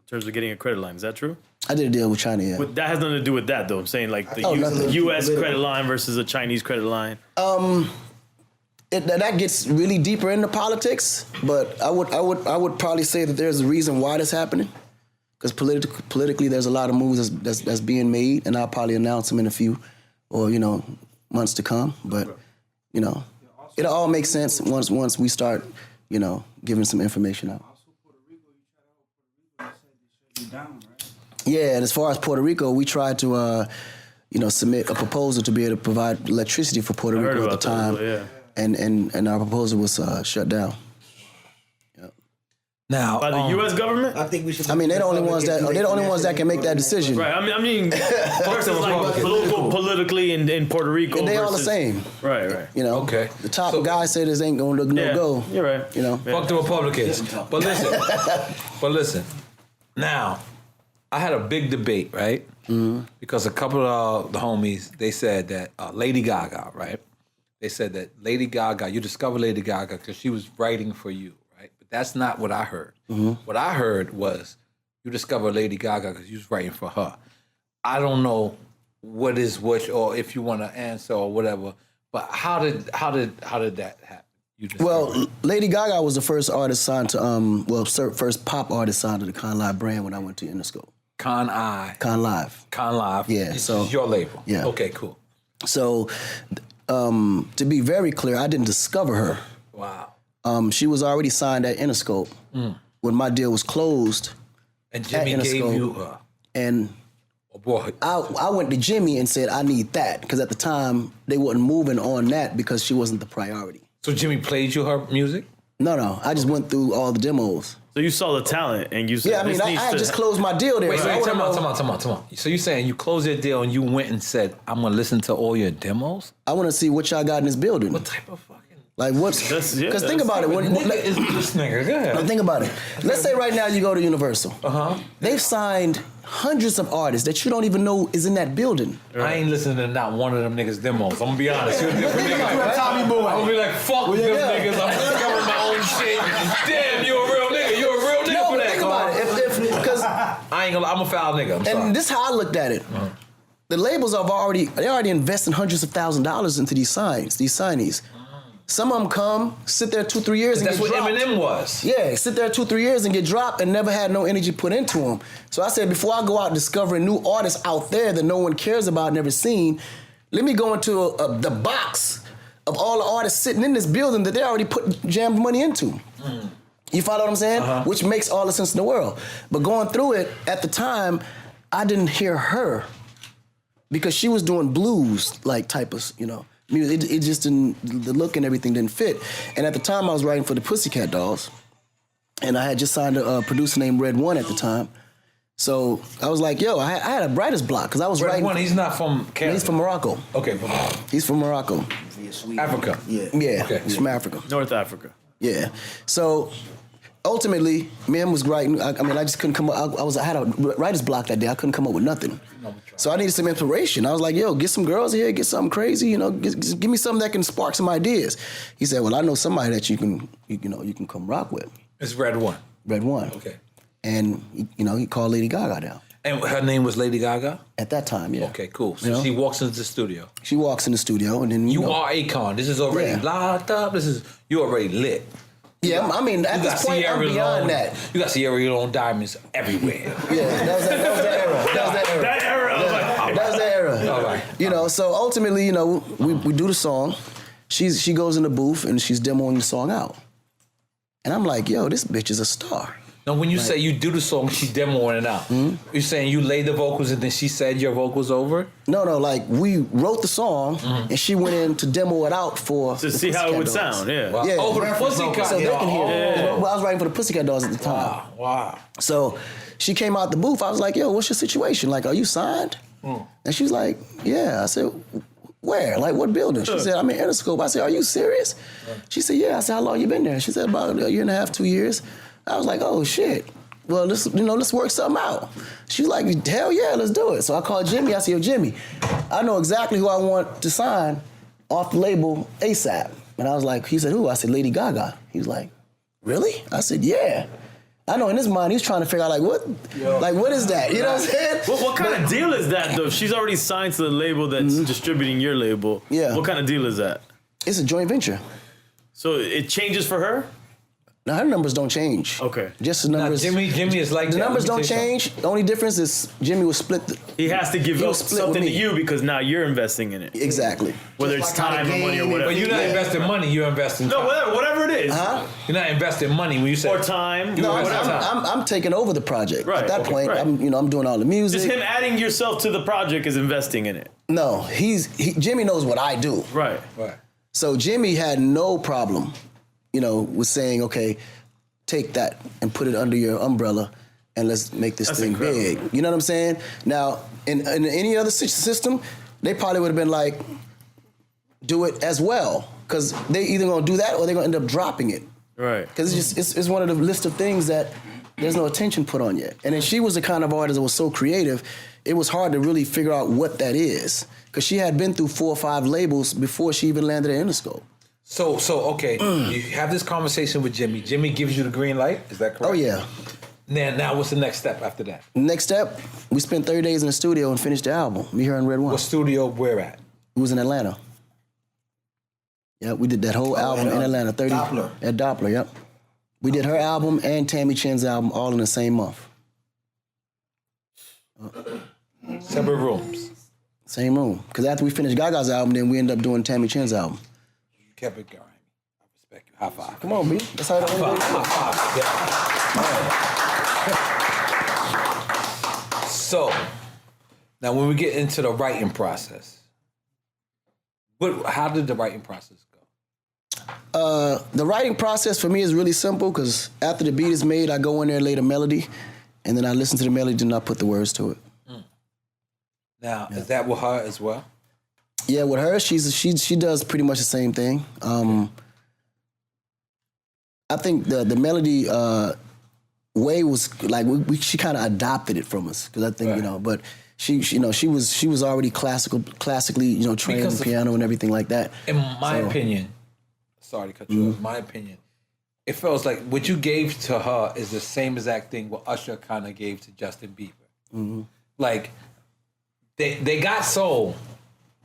terms of getting a credit line, is that true? I did a deal with China, yeah. But that has nothing to do with that, though. I'm saying like the U.S. credit line versus a Chinese credit line. That gets really deeper into politics, but I would probably say that there's a reason why that's happening, because politically there's a lot of moves that's being made, and I'll probably announce them in a few or months to come. But it all makes sense once we start giving some information out. Also, Puerto Rico, you try to help Puerto Rico, they said they shut you down, right? Yeah, and as far as Puerto Rico, we tried to submit a proposal to be able to provide electricity for Puerto Rico at the time. And our proposal was shut down. Yep. Now by the U.S. government, I think we should. I mean, they're the only ones that can make that decision. Right. I mean, versus like politically in Puerto Rico. And they all the same. Right. Okay. The top guy said this ain't gonna go. You're right. Fuck the Republicans. But listen. Now, I had a big debate, right? Mm-hmm. Because a couple of the homies, they said that Lady Gaga, right? They said that Lady Gaga, you discovered Lady Gaga because she was writing for you, right? But that's not what I heard. Mm-hmm. What I heard was you discovered Lady Gaga because you was writing for her. I don't know what is which, or if you want to answer or whatever. But how did that happen? Well, Lady Gaga was the first artist signed to first pop artist signed to the Con Live brand when I went to Interscope. Con Live. Yeah. So it's your label. Yeah. Okay. Cool. So. To be very clear, I didn't discover her. Wow. She was already signed at Interscope when my deal was closed. And Jimmy gave you her. And I went to Jimmy and said, I need that. Because at the time, they wasn't moving on that because she wasn't the priority. So Jimmy played you her music? No. I just went through all the demos. So you saw the talent and you said, I had just closed my deal there. Wait, come on. So you saying you closed your deal and you went and said, I'm going to listen to all your demos? I want to see what y'all got in this building. What type of fucking... Like what's... Because think about it. This nigga, go ahead. Think about it. Let's say right now you go to Universal. They've signed hundreds of artists that you don't even know is in that building. I ain't listening to not one of them niggas' demos. I'm going to be honest. You're a different nigga. Tommy Boy. I'm going to be like, fuck them niggas. I'm discovering my own shit. Damn, you're a real nigga. You're a real nigga for that. Think about it. Because I'm a foul nigga. I'm sorry. And this is how I looked at it. The labels they already investing hundreds of $1,000s into these signees. Some of them come, sit there 2-3 years and get dropped. That's what Eminem was. Yeah, sit there 2-3 years and get dropped and never had no energy put into them. So I said, before I go out discovering new artists out there that no one cares about, never seen, let me go into the box of all the artists sitting in this building that they already put jammed money into. You follow what I'm saying? Which makes all the sense in the world. But going through it, at the time, I didn't hear her. because she was doing blues like type of, you know, music. It just didn't, the look and everything didn't fit. And at the time I was writing for the Pussycat Dolls, and I had just signed a producer named Red One at the time. So I was like, yo, I had a writer's block because I was Red writing. One, he's not from Canada. He's from Morocco. Okay, He's from Morocco. Africa. Yeah, Okay. He's from Africa. North Africa. Yeah. So ultimately, me and him was writing. I just couldn't come up. I had a writer's block that day. I couldn't come up with nothing. So I needed some inspiration. I was like, yo, get some girls here, get something crazy, you know, give me something that can spark some ideas. He said, well, I know somebody that you can come rock with. It's Red One. Red One. Okay. And he called Lady Gaga down. And her name was Lady Gaga? At that time, yeah. Okay, cool. So You know? she walks into the studio. She walks in the studio, and then You are Akon. This is already locked up. You already lit. Yeah, I mean, at this point, I'm beyond that. You got Sierra Leone diamonds everywhere. Yeah, that was the era. That era. I was like, That was the era. All right. You know, so ultimately, you know, we do the song. She goes in the booth and she's demoing the song out. And I'm like, yo, this bitch is a star. Now, when you say you do the song, she demoing it out. You're saying you laid the vocals and then she said your vocals over? No, like we wrote the song and she went in to demo it out for to the see how Pussycat it would Dolls. sound, yeah. Wow. Yeah. Oh, for the Pussycat. So they can hear it. Yeah. Well, I was writing for the Pussycat Dolls at the time. Wow. So she came out the booth. I was like, yo, what's your situation? Like, are you signed? And she's like, yeah. I said, where? Like, what building? She said, I'm in Interscope. I said, are you serious? She said, yeah. I said, how long you been there? She said, about a year and a half, 2 years. I was like, oh, shit. Well, let's work something out. She's like, hell yeah, let's do it. So I called Jimmy. I said, yo, Jimmy, I know exactly who I want to sign off the label ASAP. And I was like, he said, who? I said, Lady Gaga. He was like, really? I said, yeah. I know in his mind, he's trying to figure out, like, what is that? You know what I'm saying? What kind of deal is that, though? She's already signed to the label that's distributing your label. Yeah. What kind of deal is that? It's a joint venture. So it changes for her? Now, her numbers don't change. Okay. Just the Now, numbers. Jimmy is like the that. numbers Let me don't tell you change. The only difference is Jimmy will split the... He has to give He'll up split something with to me. you because now you're investing in it. Exactly. Whether Just it's like how time the or money or game- whatever. But you're not investing money, you're investing No, time. whatever it is. Huh? You're not investing money when you say... Or time. No, whatever. I'm taking over the project. Right, At that okay, point, right. I'm doing all the music. Just him adding yourself to the project is investing in it. No, Jimmy knows what I do. Right. Right. So Jimmy had no problem, with saying, okay, take that and put it under your umbrella and let's make this That's thing incredible. big. You know what I'm saying? Now, in any other system, they probably would have been like, do it as well. Because they either going to do that or they're going to end up dropping it. Right. Because it's one of the list of things that there's no attention put on yet. And then she was the kind of artist that was so creative, it was hard to really figure out what that is. Because she had been through 4 or 5 labels before she even landed at Interscope. So okay, you have this conversation with Jimmy. Jimmy gives you the green light, is that correct? Oh, yeah. Now what's the next step after that? Next step, we spent 30 days in the studio and finished the album. Me, her, and Red One. What studio, where at? It was in Atlanta. Yeah, we did that whole album in Atlanta. 30 Doppler. At Doppler, yep. We did her album and Tammy Chen's album all in the same month. Separate rooms. Same room. Because after we finished Gaga's album, then we ended up doing Tammy Chen's album. You kept it going. I respect you. High five. Come on, B. That's how it Yeah. So, now when we get into the writing process, how did the writing process go? The writing process for me is really simple because after the beat is made, I go in there, lay the melody, and then I listen to the melody and I put the words to it. Now, is that with her as well? Yeah, with her, she does pretty much the same thing. I think the melody way was like she kind of adopted it from us because I think but she was already classically trained on piano and everything like that. In my opinion, sorry to cut you off. My opinion, it feels like what you gave to her is the same exact thing what Usher kind of gave to Justin Bieber. Like they got soul,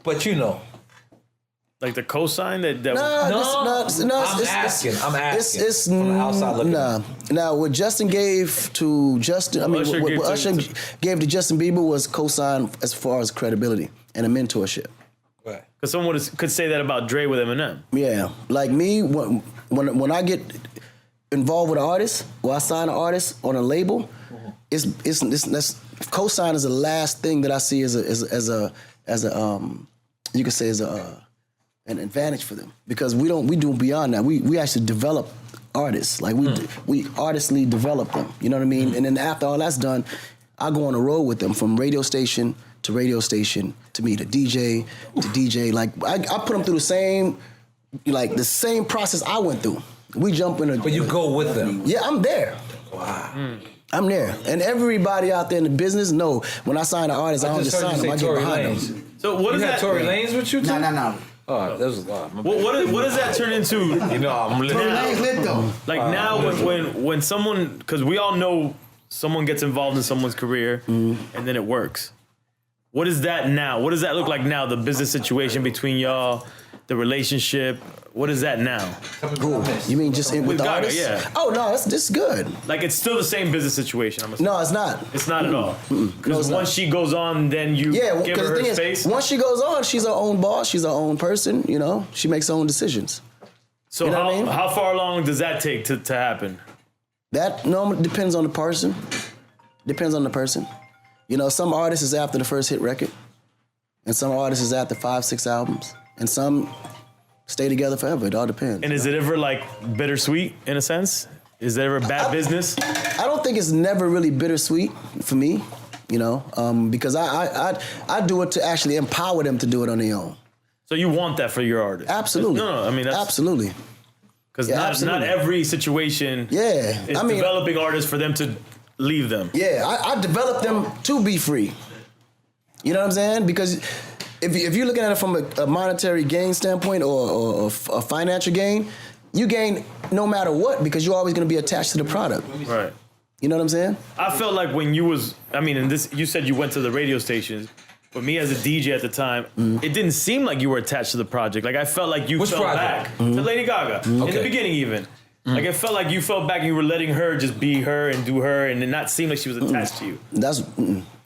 but Like the cosign that I'm asking. It's from the outside looking in. Now, what Justin gave to Justin, what Usher gave to Justin Bieber was cosign as far as credibility and a mentorship. Right. Because someone could say that about Dre with Eminem. Yeah, like me, when I get involved with an artist, or I sign an artist on a label, it's cosign is the last thing that I see as you could say as an advantage for them, because we do beyond that. We actually develop artists. Like we artistly develop them. You know what I mean? And then after all that's done, I go on a road with them from radio station to radio station to meet a DJ to DJ. Like I put them through the same process I went through. We jump in a. But you go with them. Yeah, I'm there. Wow. I'm there. And everybody out there in the business know when I sign an artist, I don't just sign them, I get behind them. So what is that? Tory Lanez with you too? No. Oh, that was a lot. What does that turn into? You know, I'm Tory Lanez lit though. Like now, when someone, because we all know someone gets involved in someone's career and then it works. What is that now? What does that look like now? The business situation between y'all, the relationship. What is that now? Cool. You mean just with the Gaga, artist? yeah. Oh no, it's good. Like it's still the same business situation. I'm assuming. No, it's not. It's not at all. Because No, once she goes on, then you Yeah, give because her the thing her space. is, once she goes on, she's her own boss. She's her own person. You know, she makes her own decisions. So you know what I mean? how far along does that take to happen? That normally depends on the person. Depends on the person. You know, some artists is after the first hit record, and some artists is after 5-6 albums, and some stay together forever. It all depends. And is it ever like bittersweet in a sense? Is there ever bad business? I don't think it's never really bittersweet for me, you know, because I do it to actually empower them to do it on their own. So you want that for your artist? Absolutely. No, I mean that's absolutely. because Yeah, not absolutely. every situation Yeah, is I mean, developing artists for them to leave them. yeah, I developed them to be free. You know what I'm saying? Because if you're looking at it from a monetary gain standpoint or a financial gain, you gain no matter what because you're always going to be attached to the product. Right. You know what I'm saying? I felt like when you was, I mean, and this, you said you went to the radio stations. But me as a DJ at the time, it didn't seem like you were attached to the project. Like I felt like you Which fell project? back to Lady Gaga in the beginning even. Like it felt like you fell back and you were letting her just be her and do her and it not seem like she was attached to you. That's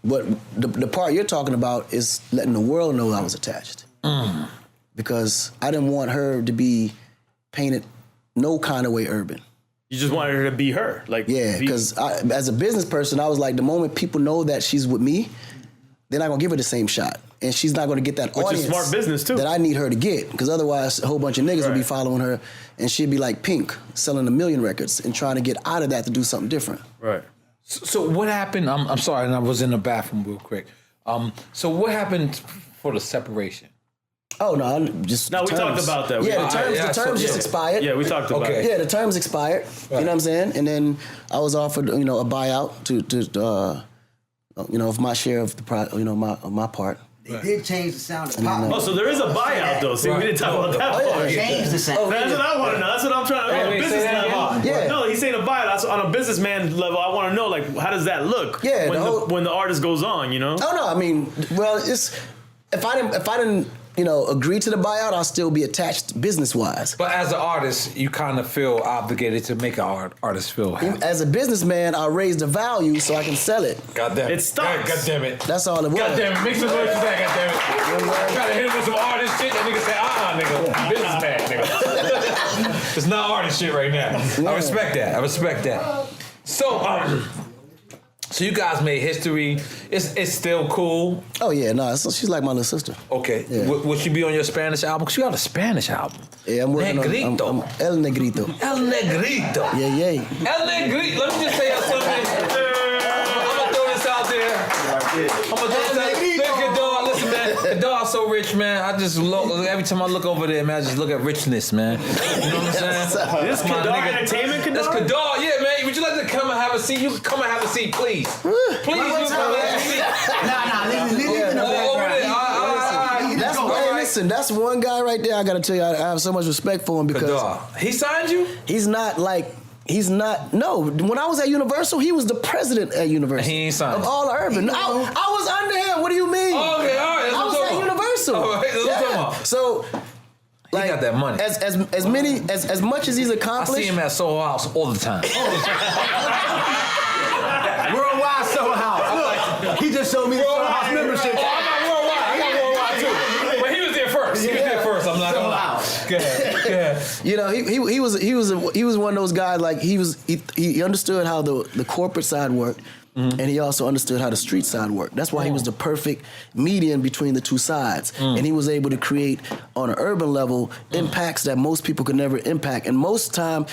but the part you're talking about is letting the world know I was attached. Because I didn't want her to be painted no kind of way urban. You just wanted her to be her. Like Yeah, because as a business person, I was like, the moment people know that she's with me, they're not gonna give her the same shot. And she's not gonna get that Which audience is smart business too. that I need her to get. Because otherwise, a whole bunch of niggas would be following her and she'd be like Pink, selling 1 million records and trying to get out of that to do something different. Right. So what happened? I'm sorry, and I was in the bathroom real quick. So what happened for the separation? Oh no, just No, we terms. talked about that. Yeah, the terms just expired. Yeah, we talked about it. Yeah, the terms expired. You know what I'm saying? And then I was offered, a buyout to of my share of the my part. They did change the sound of pop. Oh, so there is a buyout though. See, we didn't talk about that part. They changed the sound. That's what I want to know. That's what I'm trying to know. On a wait, business say that level. again. Yeah. No, he's saying a buyout. That's on a businessman level. I want to know, like, how does that look? Yeah, when the artist goes on, you know? Oh no, I mean, well, it's if I didn't agree to the buyout, I'll still be attached business wise. But as an artist, you kind of feel obligated to make an artist feel happy. As a businessman, I raise the value so I can sell it. God damn it. It stocks. God damn it. That's all it was. God damn it. Make some noise for that, God damn it. Try to hit him with some artist shit. That nigga say, nigga. Businessman, nigga. It's not artist shit right now. I respect that. So you guys made history. It's still cool. Oh yeah, no, she's like my little sister. Okay. Yeah. Would she be on your Spanish album? Because you got a Spanish album. Yeah, I'm working Negrito. on El Negrito. El Negrito. Yeah. El Negrito. Let me just say something. I'm gonna throw this out there. Listen, man. Kadar so rich, man. I just look every time I look over there, man. I just look at richness, man. You know what I'm saying? This Come on, Kadar nigga. Entertainment, Kadar? That's Kadar, yeah, man. Would you like to come and have a seat? You can come and have a seat, please. Please, you come and have a seat. Nah, leave it in the Over there. Listen, that's one guy right there. I gotta tell you, I have so much respect for him because Kadar. He signed you? No, when I was at Universal, he was the president at Universal. He ain't signed. Of all urban. I was under him. What do you mean? Oh, okay, all right. That's I what was I'm at talking about. Universal. All right, that's what I'm talking about. So, He got that money. As much as he's I accomplished. see him at Soho House all the time. Worldwide Soho House. Look, he just showed me the Soho House membership. I got worldwide too. But he was there first. I'm not gonna lie. Go ahead. You know, he was one of those guys. Like he understood how the corporate side worked, and he also understood how the street side worked. That's why he was the perfect median between the two sides. And he was able to create, on an urban level, impacts that most people could never impact. And most time,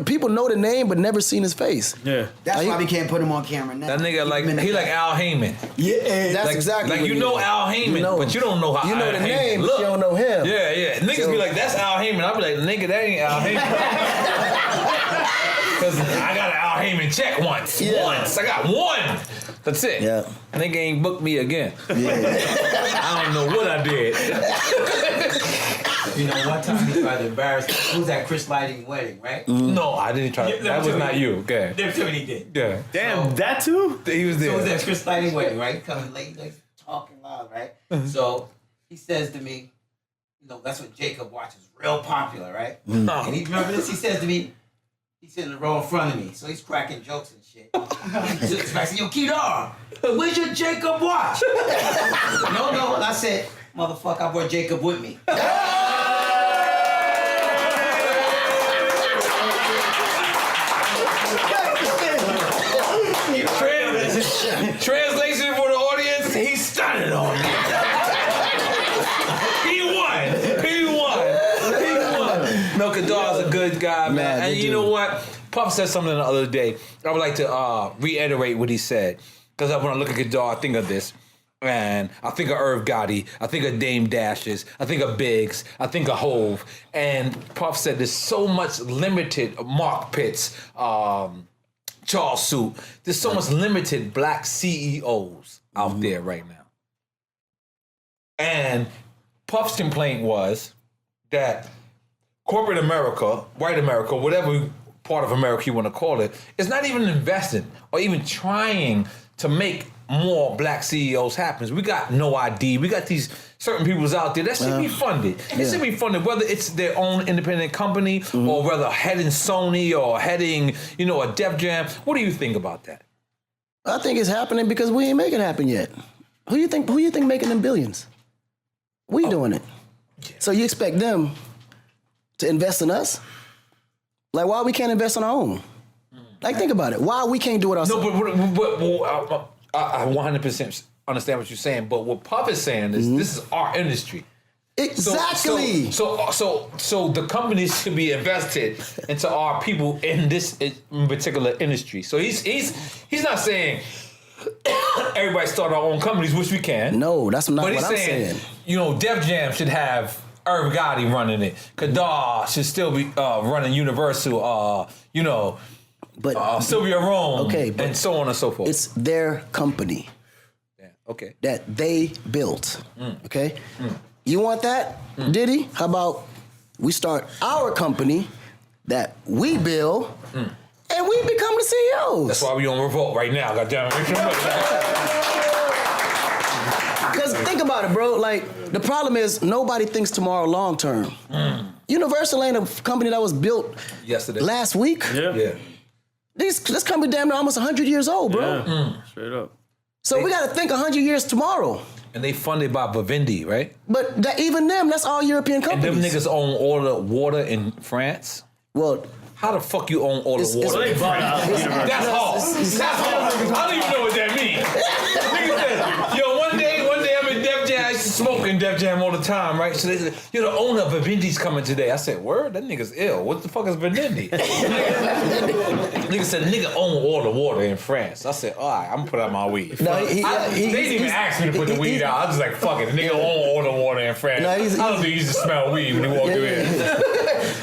people know the name but never seen his face. Yeah. That's why we can't put him on camera now. That nigga like Keep him in he the like back. Al Heyman. Yeah, that's Like, exactly like what you he know is. Al Heyman, You know but you don't know how You know Al the Heyman name, look. but you don't know him. Yeah. Niggas So- be like, that's Al Heyman. I'll be like, nigga, that ain't Al Heyman. Because I got an Al Heyman check once. Yeah. Once. I got one. That's it. Yeah. Nigga ain't booked me again. Yeah. I don't know what I did. You know, one time he tried to embarrass me. It was at Chris Lighting wedding, right? No, I didn't try. Yeah, That was not you. Okay. Never told me he did. Yeah. Damn, that too? He was So it was there. at Chris Lighting wedding, right? Coming late, like talking loud, right? So he says to me, you know, that's what Jacob Watch is real popular, right? And he remember this? He says to me, he's sitting in the row in front of me, so he's cracking jokes and shit. He sits back and says, yo, Kedar, where's your Jacob Watch? No, and I said, motherfucker, I brought Jacob with me. Translation for the audience, he stunned on me. He won. No, Kadar's a good guy, man. Nah, And good you know dude. what? Puff said something the other day. I would like to reiterate what he said. Because when I look at Kadar, I think of this. And I think of Irv Gotti. I think of Dame Dashes. I think of Biggs. I think of Hove. And Puff said there's so much limited Mark Pitts, Charles Suit. There's so much limited black CEOs out there right now. And Puff's complaint was that corporate America, white America, whatever part of America you want to call it, is not even investing or even trying to make more black CEOs happen. We got No ID. We got these certain peoples out there that should be funded. It should be funded, whether it's their own independent company or whether heading Sony or heading, a Def Jam. What do you think about that? I think it's happening because we ain't making it happen yet. Who you think making them billions? We doing it. So you expect them to invest in us? Like, why we can't invest on our own? Like, think about it. Why we can't do it ourselves? No, but I 100% understand what you're saying. But what Puff is saying is this is our industry. Exactly. So the companies should be invested into our people in this particular industry. So he's not saying everybody start our own companies, which we can. No, that's not But what he's I'm saying, saying. Def Jam should have Irv Gotti running it. Kadar should still be running Universal. But Sylvia Rome. Okay, but and so on and so forth. it's their company Okay. that they built. Okay? You want that, Diddy? How about we start our company that we build and we become the CEOs? That's why we on Revolt right now. Goddamn it. Because think about it, bro. Like, the problem is nobody thinks tomorrow long term. Universal ain't a company that was built Yesterday. last week. Yeah. This company damn near almost 100 years old, bro. Yeah. Straight up. So we got to think 100 years tomorrow. And they funded by Vivendi, right? But even them, that's all European And companies. them niggas own all the water in France. Well, How the fuck you own all the It's- water? it's- in France? That's hard. it's- That's hard. I don't even know what that means. Nigga said, yo, one day I'm in Def Jam. I used to smoke in Def Jam all the time, right? So they said, yo, the owner of Vivendi's coming today. I said, word? That nigga's ill. What the fuck is Vivendi? Nigga said, nigga own all the water in France. I said, all right, I'm gonna put out my weed. No, They didn't even ask me to put the weed out. I was just like, fuck it. The nigga own all the water in France. No, I don't think he used to smell weed when he walked in.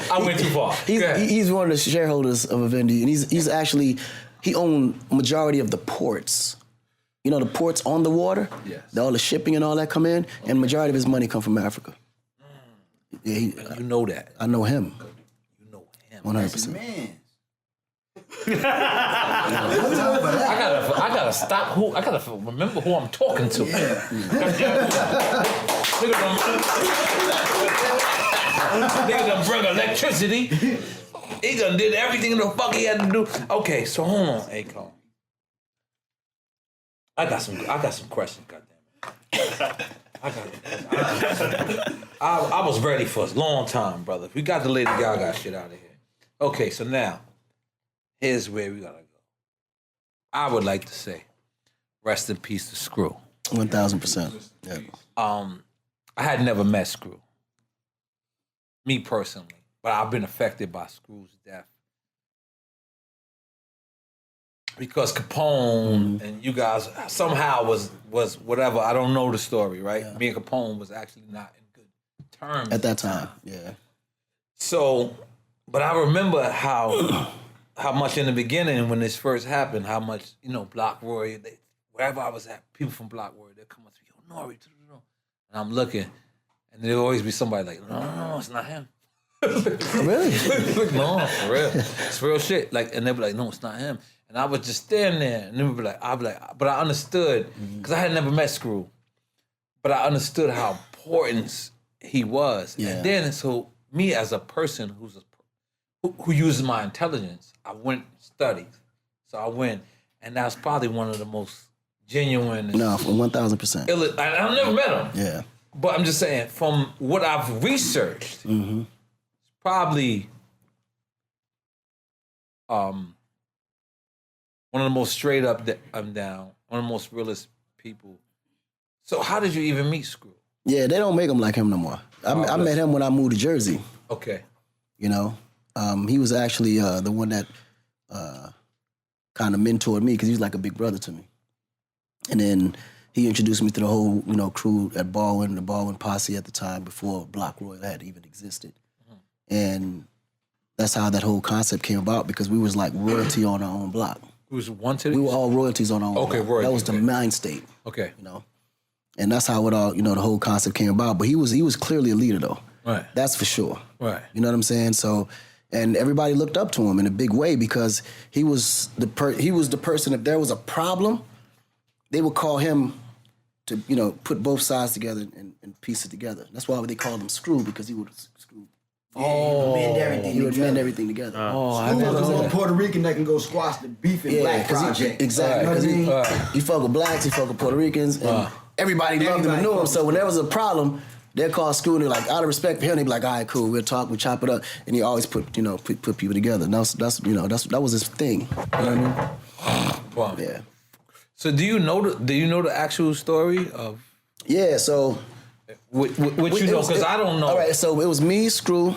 I went too far. Go ahead. He's one of the shareholders of Vivendi, and he's actually, he owned majority of the ports. You know, the ports on the water? Yes. All the shipping and all that come in, and majority of his money come from Africa. Yeah, You know that. I know him. You know him. 100%. Man. I gotta stop. I gotta remember who I'm talking to. Nigga done bring electricity. He done did everything the fuck he had to do. Okay, so hold on, Akon. I got some questions, goddamn it. I was ready for a long time, brother. We got the Lady Gaga shit out of here. Okay, so now, here's where we gotta go. I would like to say, rest in peace to Screw. 1,000%. Yeah. I had never met Screw, me personally, but I've been affected by Screw's death. Because Capone and you guys somehow was whatever, I don't know the story, right? Yeah. Me and Capone was actually not in good terms. At that time, yeah. So, but I remember how much in the beginning when this first happened, how much, Block Roy, wherever I was at, people from Block Roy, they'd come up to me, yo, Nori, and I'm looking, and there'll always be somebody like, no, it's not him. Really? No, for real. It's real shit. Like, and they'd be like, no, it's not him. And I would just stand there, and I'd be like, but I understood, because I had never met Screw, but I understood how important he was. Yeah. And then, so me as a person who uses my intelligence, I went and studied. So I went, and that's probably one of the most genuine. No, 1,000%. I've never met him. Yeah. But I'm just saying, from what I've researched, it's probably one of the most straight up, I'm down, one of the most realist people. So how did you even meet Screw? Yeah, they don't make him like him no more. I met him when I moved to Jersey. Okay. You know, he was actually the one that kind of mentored me because he was like a big brother to me. And then he introduced me to the whole, crew at Baldwin, the Baldwin posse at the time before Block Royal had even existed. And that's how that whole concept came about because we was like royalty on our own block. Who's wanted? We were all royalties on our own block. Royalty. That was the mind state. Okay. And that's how it all, the whole concept came about. But he was clearly a leader though. Right. That's for sure. Right. You know what I'm saying? So, and everybody looked up to him in a big way because he was the person, if there was a problem, they would call him to, put both sides together and piece it together. That's why they called him Screw, because he would screw. He would mend everything Together. I never was a Puerto Rican that can go squash the beef and black project. Exactly. Because he fuck with blacks, he fuck with Puerto Ricans, and everybody loved him and knew him. So when there was a problem, they'd call Screw and they're like, out of respect for him, they'd be like, all right, cool, we'll talk, we'll chop it up. And he always put people together. And that was his thing. You know what I mean? Wow. Yeah. So do you know the actual story of? Yeah, so. Which because I don't know. All right, so it was me, Screw,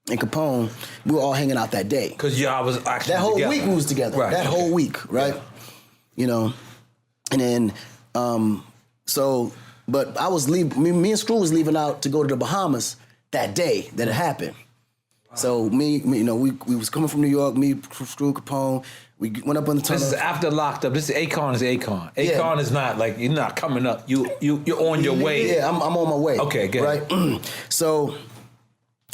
and Capone. We were all hanging out that day. Because I was actually that whole together. week we was together. Right. That whole week, right? Yeah. And then, but I was leaving. Me and Screw was leaving out to go to the Bahamas that day that it happened. Wow. So we was coming from New York. Me, Screw, Capone. We went up on the tunnel. This is after locked up. This is Akon. Akon is not like you're not coming up. You're on your way. Yeah, I'm on my way. Okay, good. Right. So,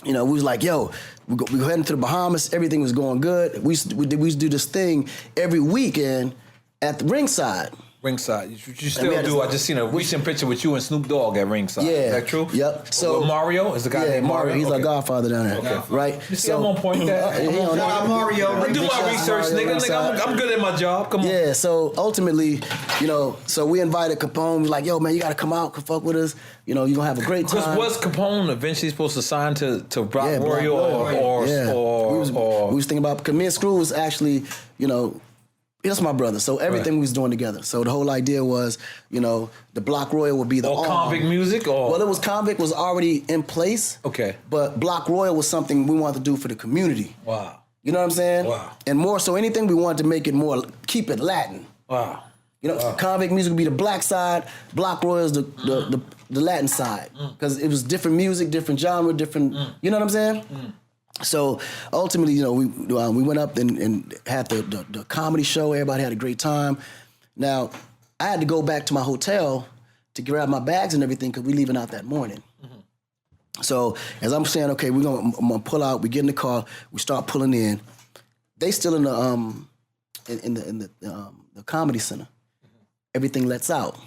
we was like, yo, we go heading to the Bahamas. Everything was going good. We used to do this thing every weekend at the ringside. Ringside. You still do. I just seen a recent picture with you and Snoop Dogg at ringside. Yeah. Is that true? Yep. So Mario is the guy named Mario. He's our godfather down there. Okay. Right. You see, I'm on point there. Mario. I do my research, nigga. I'm good at my job. Come on. Yeah. So ultimately, so we invited Capone. We're like, yo, man, you got to come out, come fuck with us. You're gonna have a great time. Because was Capone eventually supposed to sign to Block Royal or we was thinking about, because me and Screw was actually, that's my brother. So everything we was doing together. So the whole idea was, the Block Royal would be the arm. Convict music or? Well, it was Convict was already in place. Okay. But Block Royal was something we wanted to do for the community. Wow. You know what I'm saying? Wow. And more so anything we wanted to make it more, keep it Latin. Wow. Convict music would be the black side, Block Royal is the Latin side. Because it was different music, different genre, different, you know what I'm saying? So ultimately, we went up and had the comedy show. Everybody had a great time. Now, I had to go back to my hotel to grab my bags and everything because we leaving out that morning. So as I'm saying, okay, I'm gonna pull out. We get in the car. We start pulling in. They still in the comedy center. Everything lets out.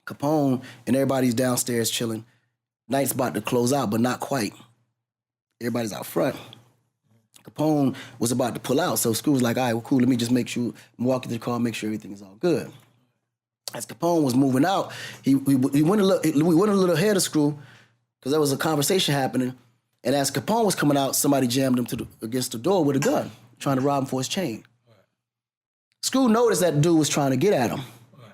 Capone and everybody's downstairs chilling. Night's about to close out, but not quite. Everybody's out front. Capone was about to pull out, so Screw was like, all right, well, cool, let me just walk you to the car, make sure everything is all good. As Capone was moving out, we went a little ahead of Screw, because there was a conversation happening, and as Capone was coming out, somebody jammed him against the door with a gun, trying to rob him for his chain. Screw noticed that dude was trying to get at him.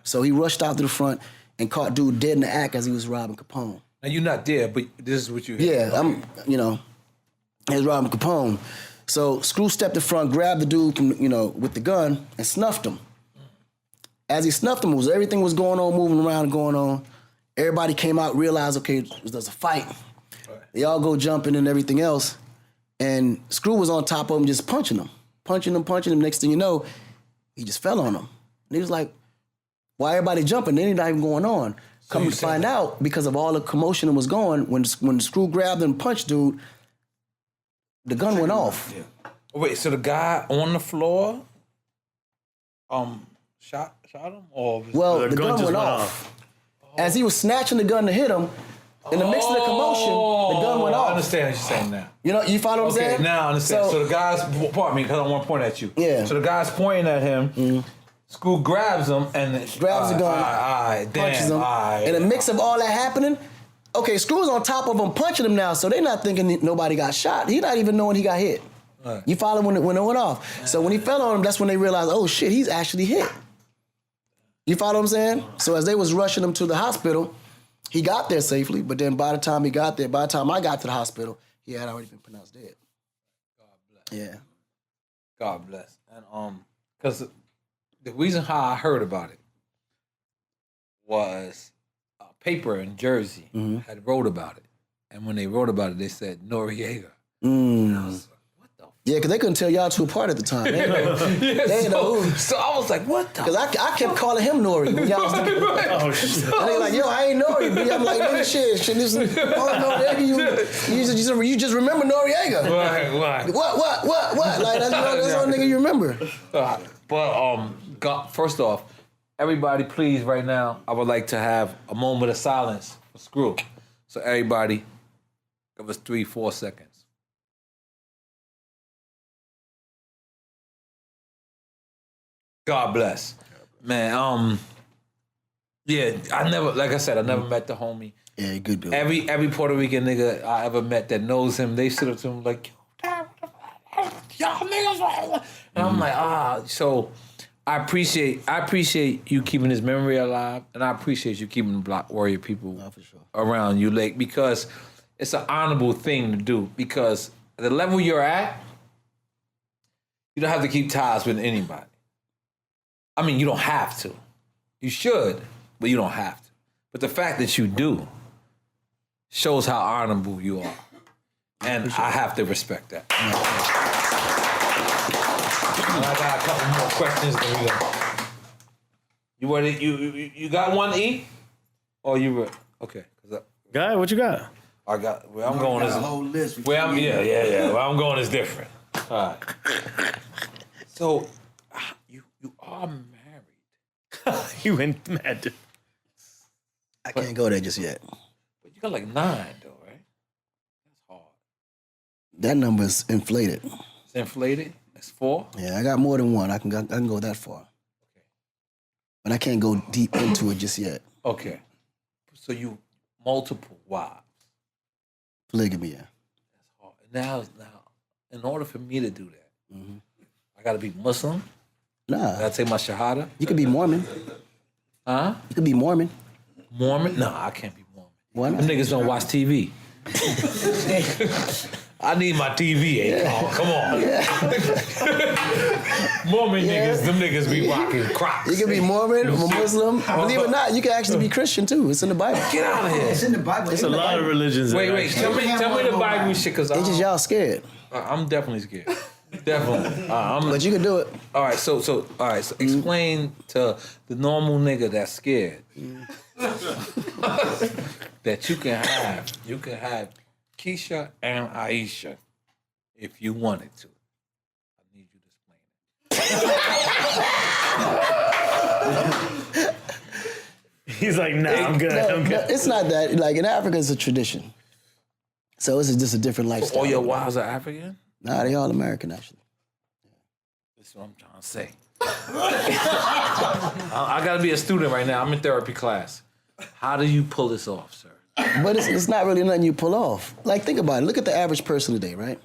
So he rushed out to the front and caught dude dead in the act as he was robbing Capone. Now you're not there, but this is what you hear. Yeah, I'm, he was robbing Capone. So Screw stepped in front, grabbed the dude from, with the gun and snuffed him. As he snuffed him, everything was going on, moving around and going on. Everybody came out, realized, okay, there's a fight. Right. They all go jumping and everything else. And Screw was on top of him just punching him. Next thing you know, he just fell on him. And he was like, why everybody jumping? They ain't not even going on. So come to find out, because of all the commotion that was going, when Screw grabbed and punched dude, the gun went off. Yeah. Wait, so the guy on the floor shot him? Or the gun went off. As he was snatching the gun to hit him, in the midst of the commotion, the gun went off. I understand what you're saying now. You follow what I'm saying? Okay, now I understand. So the guy's, pardon me, because I don't want to point at you. Yeah. So the guy's pointing at him, Screw grabs him, and grabs the gun, punches him. In the mix of all that happening, okay, Screw's on top of him, punching him now, so they're not thinking nobody got shot. He's not even knowing he got hit. Right. You follow when it went off. Yeah. So when he fell on him, that's when they realized, oh shit, he's actually hit. You follow what I'm saying? So as they was rushing him to the hospital, he got there safely, but then by the time I got to the hospital, he had already been pronounced dead. God bless. Yeah. God bless. And because the reason how I heard about it was a paper in Jersey had wrote about it. And when they wrote about it, they said Noriega. And I was like, what the fuck? Yeah, because they couldn't tell y'all two apart at the time. They didn't know who. So I was like, what the? Because I kept calling him Nori when y'all was thinking, oh shit. And they like, yo, I ain't Nori, B. I'm like, nigga, shit, this is, you just remember Noriega. Right. What? Like, that's all nigga you remember. But, God, first off, everybody, please, right now, I would like to have a moment of silence for Screw. So everybody, give us 3-4 seconds. God bless. Man, yeah, I never met the homie. Yeah, good dude. Every Puerto Rican nigga I ever met that knows him, they sit up to him like, y'all niggas. And I'm like, so I appreciate you keeping his memory alive, and I appreciate you keeping the Block Warrior people for sure. around you, Lake, because it's an honorable thing to do. Because at the level you're at, you don't have to keep ties with anybody. I mean, you don't have to. You should, but you don't have to. But the fact that you do shows how honorable you are. And I have to respect that. And I got a couple more questions. You ready? You got one, E? Or you ready? Okay. Guy, what you got? I got. Where I'm going is a whole list. Where I'm Where I'm going is different. All right. So, you are married. You went mad. I can't go there just yet. But you got like 9 though, right? That's hard. That number's inflated. It's inflated. It's 4. Yeah, I got more than one. I can go that far. Okay. But I can't go deep into it just yet. Okay. So you multiple wives. Polygamy, yeah. That's hard. Now, in order for me to do that, I got to be Muslim. Nah. I got to take my Shahada. You could be Mormon. Huh? You could be Mormon. Mormon? No, I can't be Mormon. Why not? Them niggas don't watch TV. I need my TV, Akon. Come on. Yeah. Mormon niggas, them niggas be rocking Crocs. You can be Mormon or Muslim. Believe it or not, you can actually be Christian too. It's in the Bible. Get out of here. It's in the Bible. It's a lot of religions. Wait. Tell me the Bible shit, because It's just y'all scared. I'm definitely scared. Definitely. But you can do it. All right, so explain to the normal nigga that's scared that you can have Keisha and Aisha if you wanted to. I need you to explain it. He's like, nah, I'm good. I'm good. It's not that. Like in Africa, it's a tradition. So this is just a different lifestyle. All your wives are African? Nah, they all American actually. That's what I'm trying to say. I got to be a student right now. I'm in therapy class. How do you pull this off, sir? But it's not really nothing you pull off. Like, think about it. Look at the average person today, right?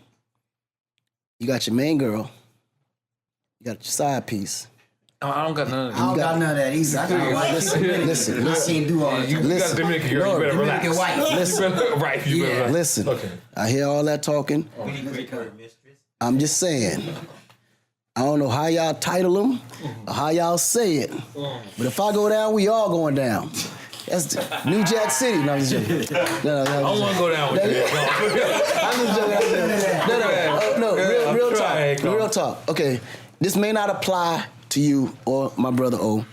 You got your main girl. You got your side piece. I don't got none of I don't got none of that. He's I got white. Listen. I can't do all that. You got a Dominican girl. You better relax. Dominican white. Listen, right? You better relax. Listen, Okay. I hear all that talking. I'm just saying. I don't know how y'all title them or how y'all say it, but if I go down, we all going down. That's New Jack City. No, I'm just joking. No, I don't want to go down with you. I'm just joking. No, real talk. Real talk. Okay, this may not apply to you or my brother O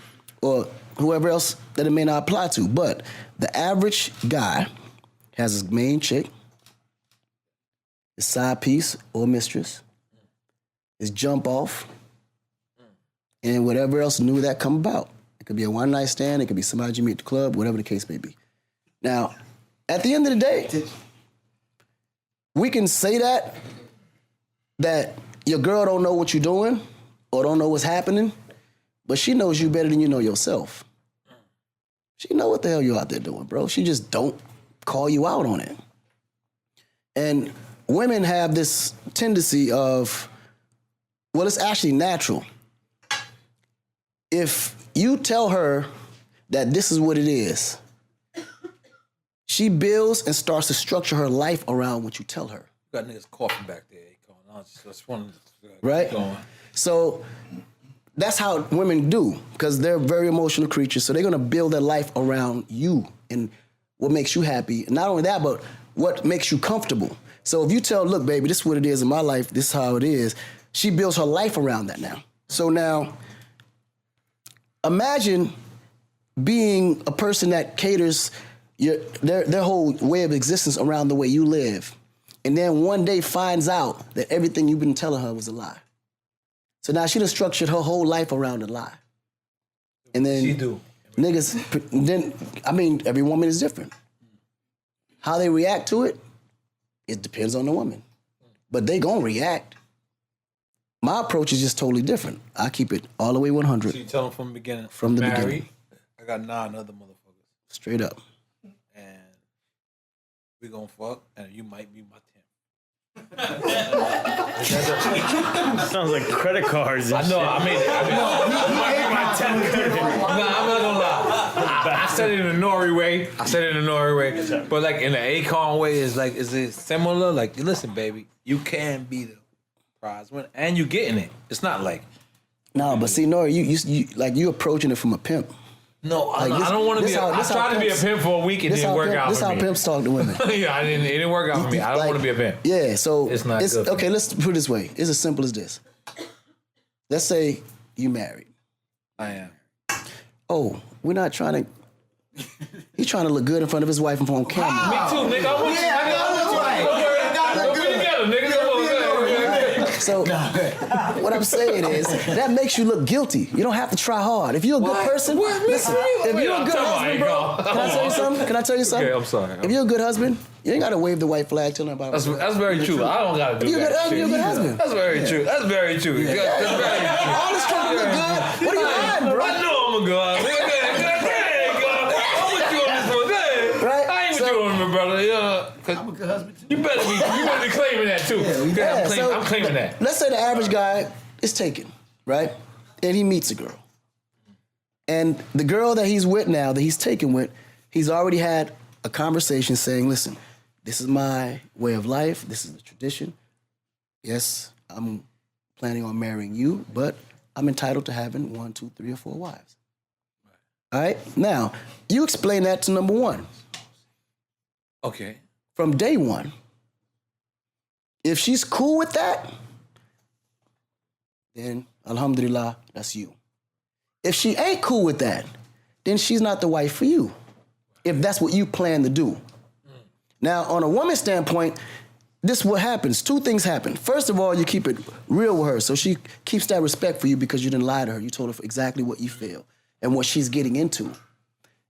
or whoever else that it may not apply to, but the average guy has his main chick, his side piece or mistress, his jump off, and whatever else new that come about. It could be a one night stand, it could be somebody you meet at the club, whatever the case may be. Now, at the end of the day, we can say that your girl don't know what you're doing or don't know what's happening, but she knows you better than you know yourself. She know what the hell you out there doing, bro. She just don't call you out on it. And women have this tendency of, well, it's actually natural. If you tell her that this is what it is, she builds and starts to structure her life around what you tell her. You got niggas coughing back there, Akon. I just wanted to right? keep going. So that's how women do, because they're very emotional creatures. So they're gonna build their life around you and what makes you happy. And not only that, but what makes you comfortable. So if you tell, look, baby, this is what it is in my life, this is how it is, she builds her life around that now. So now, imagine being a person that caters their whole way of existence around the way you live, and then one day finds out that everything you've been telling her was a lie. So now she done structured her whole life around a lie. And then She do. niggas, then, I mean, every woman is different. How they react to it, it depends on the woman. But they gonna react. My approach is just totally different. I keep it all the way 100. So you tell them from the beginning. From the married, beginning. I got 9 other motherfuckers. Straight up. And we gonna fuck, and you might be my 10th. Sounds like credit cards and I know, I mean, I'm not gonna lie. I said it in a Nori way. But like in the Akon way, is it similar? Like, listen, baby, you can be the prize winner, and you getting it. It's not like No, but see, Nora, you approaching it from a pimp. no, Like, I don't want to be. I tried to be a pimp for a week and it didn't work out This for how me. pimps talk to women. Yeah, it didn't work out for me. I don't want to be a pimp. Yeah, so It's not good for okay. me. Let's put it this way. It's as simple as this. Let's say you married. I am. Oh, we're not trying to. He's trying to look good in front of his wife and on camera. Me too, nigga. I want you. Nigga. We together, nigga. Come on, So what I'm saying is that makes you look guilty. You don't have to try hard. If you're a good person, listen. If you're a good husband, bro, can I tell you something? Can I tell you something? Okay, I'm sorry. If you're a good husband, you ain't gotta wave the white flag till nobody. That's very true. I don't gotta do You're a that. good, you're a good husband. That's very true. That's very true. That's very true. All this trying to look good. What are you hiding, bro? I know I'm a god. I'm with you on this one. Right? I ain't with you on me, brother. Yeah. I'm a good husband too. You better be claiming that too. I'm claiming that. Let's say the average guy is taken, right? And he meets a girl. And the girl that he's with now, that he's taken with, he's already had a conversation saying, listen, this is my way of life. This is the tradition. Yes, I'm planning on marrying you, but I'm entitled to having 1, 2, 3, or 4 wives. All right? Now, you explain that to number one. Okay. From day one. If she's cool with that, then alhamdulillah, that's you. If she ain't cool with that, then she's not the wife for you, if that's what you plan to do. Now, on a woman's standpoint, this is what happens. 2 things happen. First of all, you keep it real with her, so she keeps that respect for you because you didn't lie to her. You told her exactly what you feel and what she's getting into.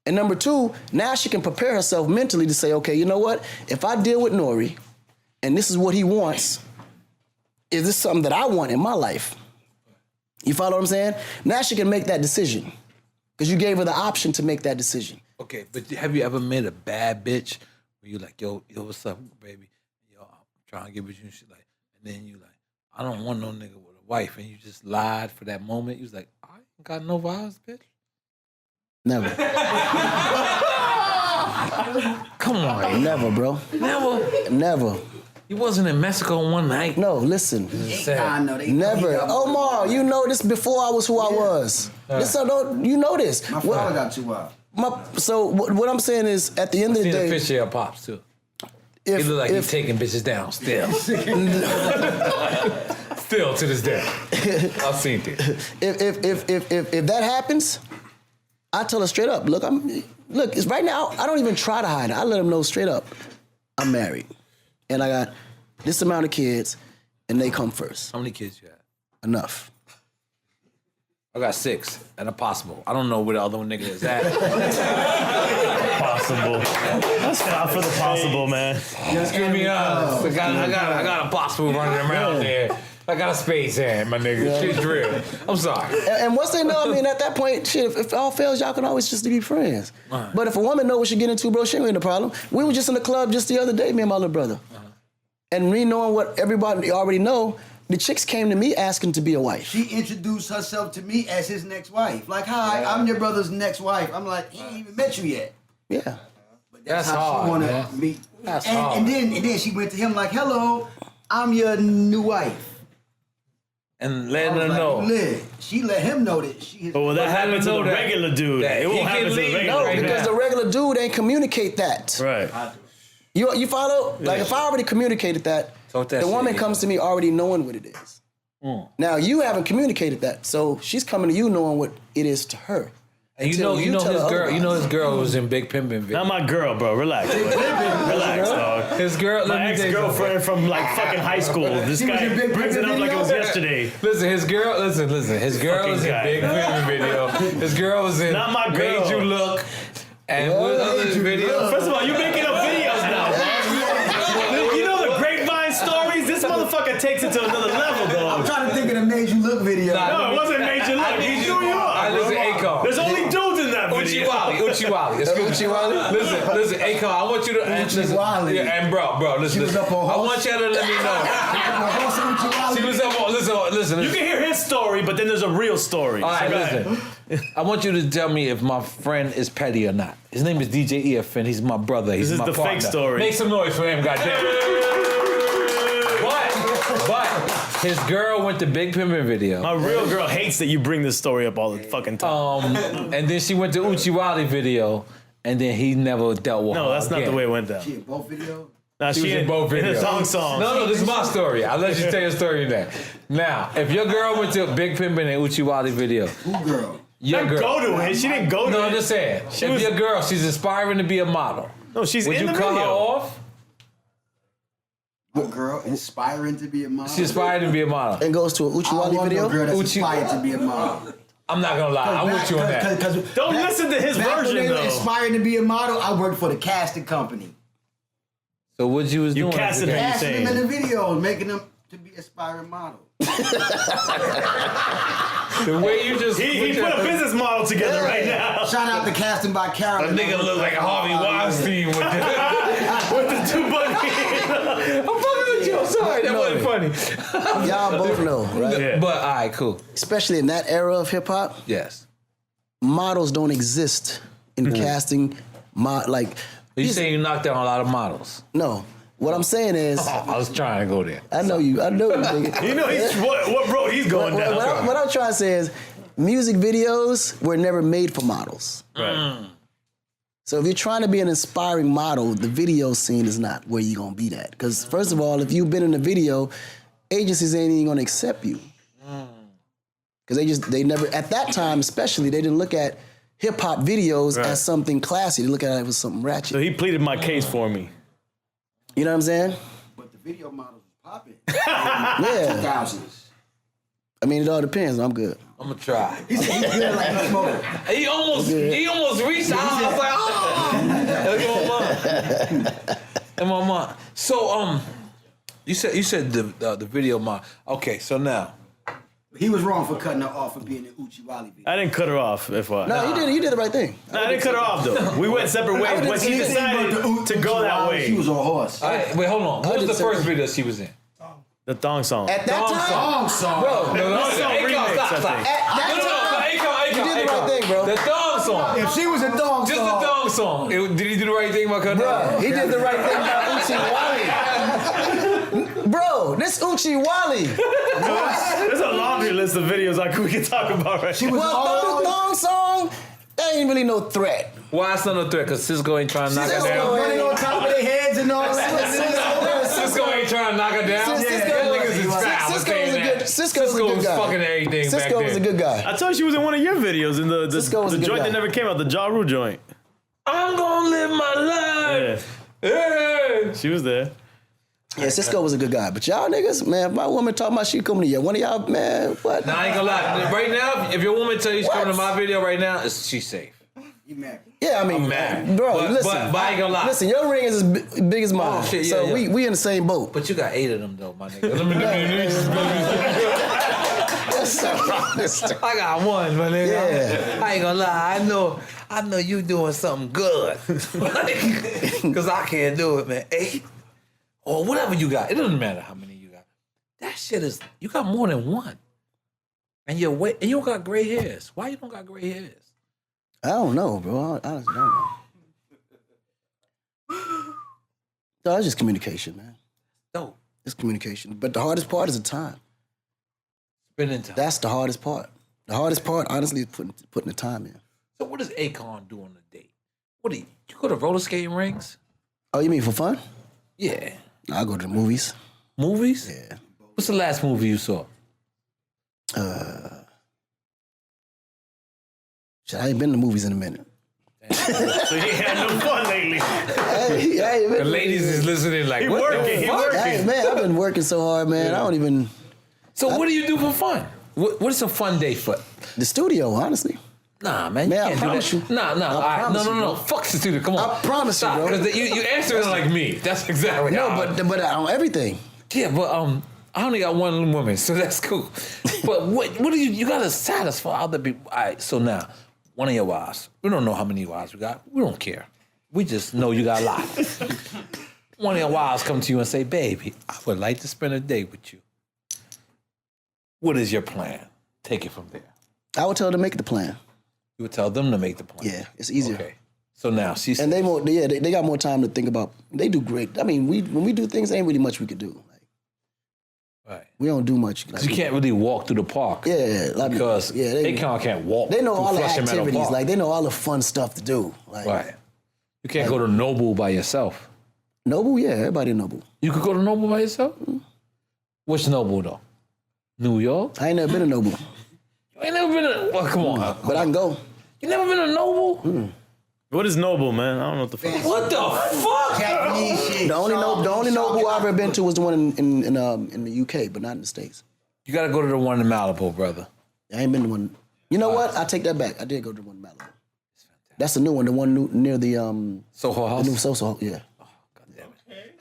And number 2, now she can prepare herself mentally to say, okay, you know what? If I deal with Nori, and this is what he wants, is this something that I want in my life? You follow what I'm saying? Now she can make that decision because you gave her the option to make that decision. Okay, but have you ever met a bad bitch where you like, yo, what's up, baby? Yo, I'm trying to get with you and shit like, and then you like, I don't want no nigga with wife and you just lied for that moment? You was like, I ain't got no vibes, bitch. Never. Come on. Never, bro. Never. You wasn't in Mexico one night. No, listen. I know they Never. Omar, you know this before I was who I was. You know this. My father got too wild. So what I'm saying is, at the end of the Seen day, a picture of Pops too. if, He look like he's taking bitches down still. Still to this day. I've seen it. if that happens, I tell her straight up. Look, it's right now. I don't even try to hide it. I let them know straight up. I'm married, and I got this amount of kids, and they come first. How many kids you got? Enough. I got 6 and a possible. I don't know where the other one nigga is at. Possible. That's not for the possible, man. Just give me honest. I got a possible running around there. I got a space hand, my nigga. Shit's real. I'm sorry. And once they know, I mean, at that point, shit, if all fails, y'all can always just be friends. But if a woman know what she get into, bro, she ain't in the problem. We were just in the club just the other day, me and my little brother. And me knowing what everybody already know, the chicks came to me asking to be a wife. She introduced herself to me as his next wife. Like, hi, I'm your brother's next wife. I'm like, he ain't even met you yet. Yeah. But That's how hard, she wanna man. meet. That's and, hard. And then she went to him like, hello, I'm your new wife. And I letting was her like, know. you lit. She let him know that she is. But when that But let happens to him the know that- regular dude, that it he won't happen can to the leave. regular No, Right because now. the regular dude ain't communicate that. Right. You follow? Like, if I already communicated that, So what that the shit woman is. comes to me already knowing what it is. Now, you haven't communicated that, so she's coming to you knowing what it is to her. And you Until know you tell his her girl. You know otherwise. his girl was in Big Pimpin' video. Not my girl, bro. Relax. Bro. Relax, dog. His girl. My ex-girlfriend from like fucking high school. This She was guy in Big brings it Pimpin' up like it was video? yesterday. Listen, his girl. Listen. His girl Fucking was in guy. Big Pimpin' video. His girl was in Not my girl. Made You Look. And what other video? First of all, you making up videos now, bro. You know the grapevine stories? This motherfucker takes it to another level, I'm dog. trying to think of the Made You Look video. No, it wasn't Major Look. He's New York. I listen, Akon. There's only dudes in that video. Uchiwali. Excuse me. Listen, Akon, I want you to Uchiwali. Yeah, and bro, listen. She was up on I horse. want you to let me know. She was up on. Listen. You can hear his story, but then there's a real story. All right, So go ahead. listen. I want you to tell me if my friend is petty or not. His name is DJ EFN. He's my brother. He's This is my the fake partner. story. Make some noise for him, goddamn. But his girl went to Big Pimpin' video. My real girl hates that you bring this story up all the fucking time. And then she went to Uchiwali video, and then he never dealt with her. No, that's not the again. way it went down. She in both videos? Nah, She was in both in videos. a song. No, this is my story. I'll let you tell your story then. Now, if your girl went to Big Pimpin' and Uchiwali video, Who girl? your Didn't girl. go to it. She didn't go to No, it. I'm just saying. If was- your girl, she's aspiring to be a model. No, she's Would in you the cut her video. off? What girl inspiring to be a model? She aspired to be a model. And goes to a I Uchiwali want video. no girl that's Uchi- inspired to be a model. I'm not gonna lie. I'm with you on that. Don't listen to his version, when they were though. inspired to be a model, I worked for the casting company. So what you was You doing? casted is- her. Casting them saying? in the videos, making them to be aspiring models. The way you just He put a business model together right now. Shout out to Casting by A Carolyn. nigga look like a Harvey Weinstein with the. With the two bunnies. I'm fucking with you. I'm sorry, that wasn't funny. Y'all both know, right? Yeah. But all right, cool. Especially in that era of hip hop, Yes. models don't exist in casting. Like, You say you knocked down a lot of models. no. What I'm saying is, I was trying to go there. I know you, nigga. You know what road he's going down. What I'm trying to say is, music videos were never made for models. Right. So if you're trying to be an inspiring model, the video scene is not where you're gonna be at. Because first of all, if you've been in a video, agencies ain't even gonna accept you. Because they never, at that time especially, they didn't look at hip hop videos Right. as something classy. They look at it as something ratchet. So he pleaded my case for me. You know what I'm saying? But the video models was popping. Yeah. Thousands. I mean, it all depends. I'm good. I'm gonna try. He said he good like he smoking. He almost reached out. I was like, oh. In my mind. So you said the video model. Okay, so now. He was wrong for cutting her off for being in Uchiwali video. I didn't cut her off. If I, No, you did the right thing. I didn't cut her off though. We went separate ways, but she decided to go that She way. was on a horse. All right, wait, hold on. What was the Understand. first video she was in? The thong song. At that time, bro. No, Thong song remix, I think. At that time, you did the right thing, bro. The thong song. If she was a thong Just song, the thong song. Did he do the right thing, my cousin? Bro, he did the right thing by Uchi Wally. Bro, this Uchi Wally. There's a laundry list of videos we can talk about right now. Well, the thong song, that ain't really no threat. Why it's not a threat? Because Cisco ain't trying to knock her Cisco down. running on top of their heads and all that. Cisco ain't trying to knock her down. Cisco was a good guy. Fucking everything back Cisco was a then. good guy. I told you she was in one of your videos in the Cisco was a good joint guy. that never came out, the Ja Rule joint. I'm gonna live my life. Yeah, Hey. she was there. Yeah, Cisco was a good guy. But y'all niggas, man, if my woman talking about she coming to you, one of y'all, man, what? Nah, I ain't gonna lie. Right now, if your woman tell you she's coming to my video right now, she's safe. You mad? Yeah, I mean, I'm mad. bro, But- listen. but I ain't gonna lie. Listen, your ring is as big as mine. Oh, shit, yeah, so yeah. we in the same boat. But you got 8 of them though, my nigga. I got one, my nigga. Yeah. I ain't gonna lie. I know you doing something good. Cause I can't do it, man. 8 or whatever you got. It doesn't matter how many you got. That shit is. You got more than one. And you don't got gray hairs. Why you don't got gray hairs? I don't know, bro. I honestly don't know. No, it's just communication, man. No. It's communication. But the hardest part is the time. Spending time. That's the hardest part. The hardest part, honestly, is putting the time in. So what does Akon do on a date? What do you go to roller skating rinks? Oh, you mean for fun? Yeah. I go to the movies. Movies? Yeah. What's the last movie you saw? Shit, I ain't been to the movies in a minute. So he had no fun lately. Hey, The ladies is listening like, what the working, he fuck? working. Hey, man, I've been working so hard, man. I don't even... So what do you do for fun? What is a fun day for? The studio, honestly. Nah, man, you Man, I can't promise do you. that. Nah, all right. promise you, No. bro. Fuck the studio. Come on. I promise you, Stop, bro. because you answering like me. That's exactly No, how but on everything. yeah, but I only got one woman, so that's cool. But what do you gotta satisfy other people? All right, so now, one of your wives. We don't know how many wives we got. We don't care. We just know you got a lot. One of your wives come to you and say, baby, I would like to spend a day with you. What is your plan? Take it from there. I would tell her to make the plan. You would tell them to make the plan. Yeah, it's easier. Okay. So now she's And they got more time to think about. They do great. I mean, when we do things, there ain't really much we could do. Like, right. we don't do much. Like, You can't really walk through the park. Yeah, like, Because they can't walk. They know through all the Flushing Meadow activities. Park. Like they know all the fun stuff to do. Like Right. You can't go to Noble by yourself. Noble, yeah, everybody in Noble. You could go to Noble by yourself? Which Noble though? New York? I ain't never been to Noble, You ain't never been to well, come on. but I can go. You never been to Noble? What is Noble, man? I don't know what the fuck. What the fuck? Japanese shit. The only Noble I've ever been to was the one in the UK, but not in the States. You gotta go to the one in Malibu, brother. I ain't been to one. You know what? I take that back. I did go to the one in Malibu. That's the new one, the one near the Soho House? the new Soho. Yeah.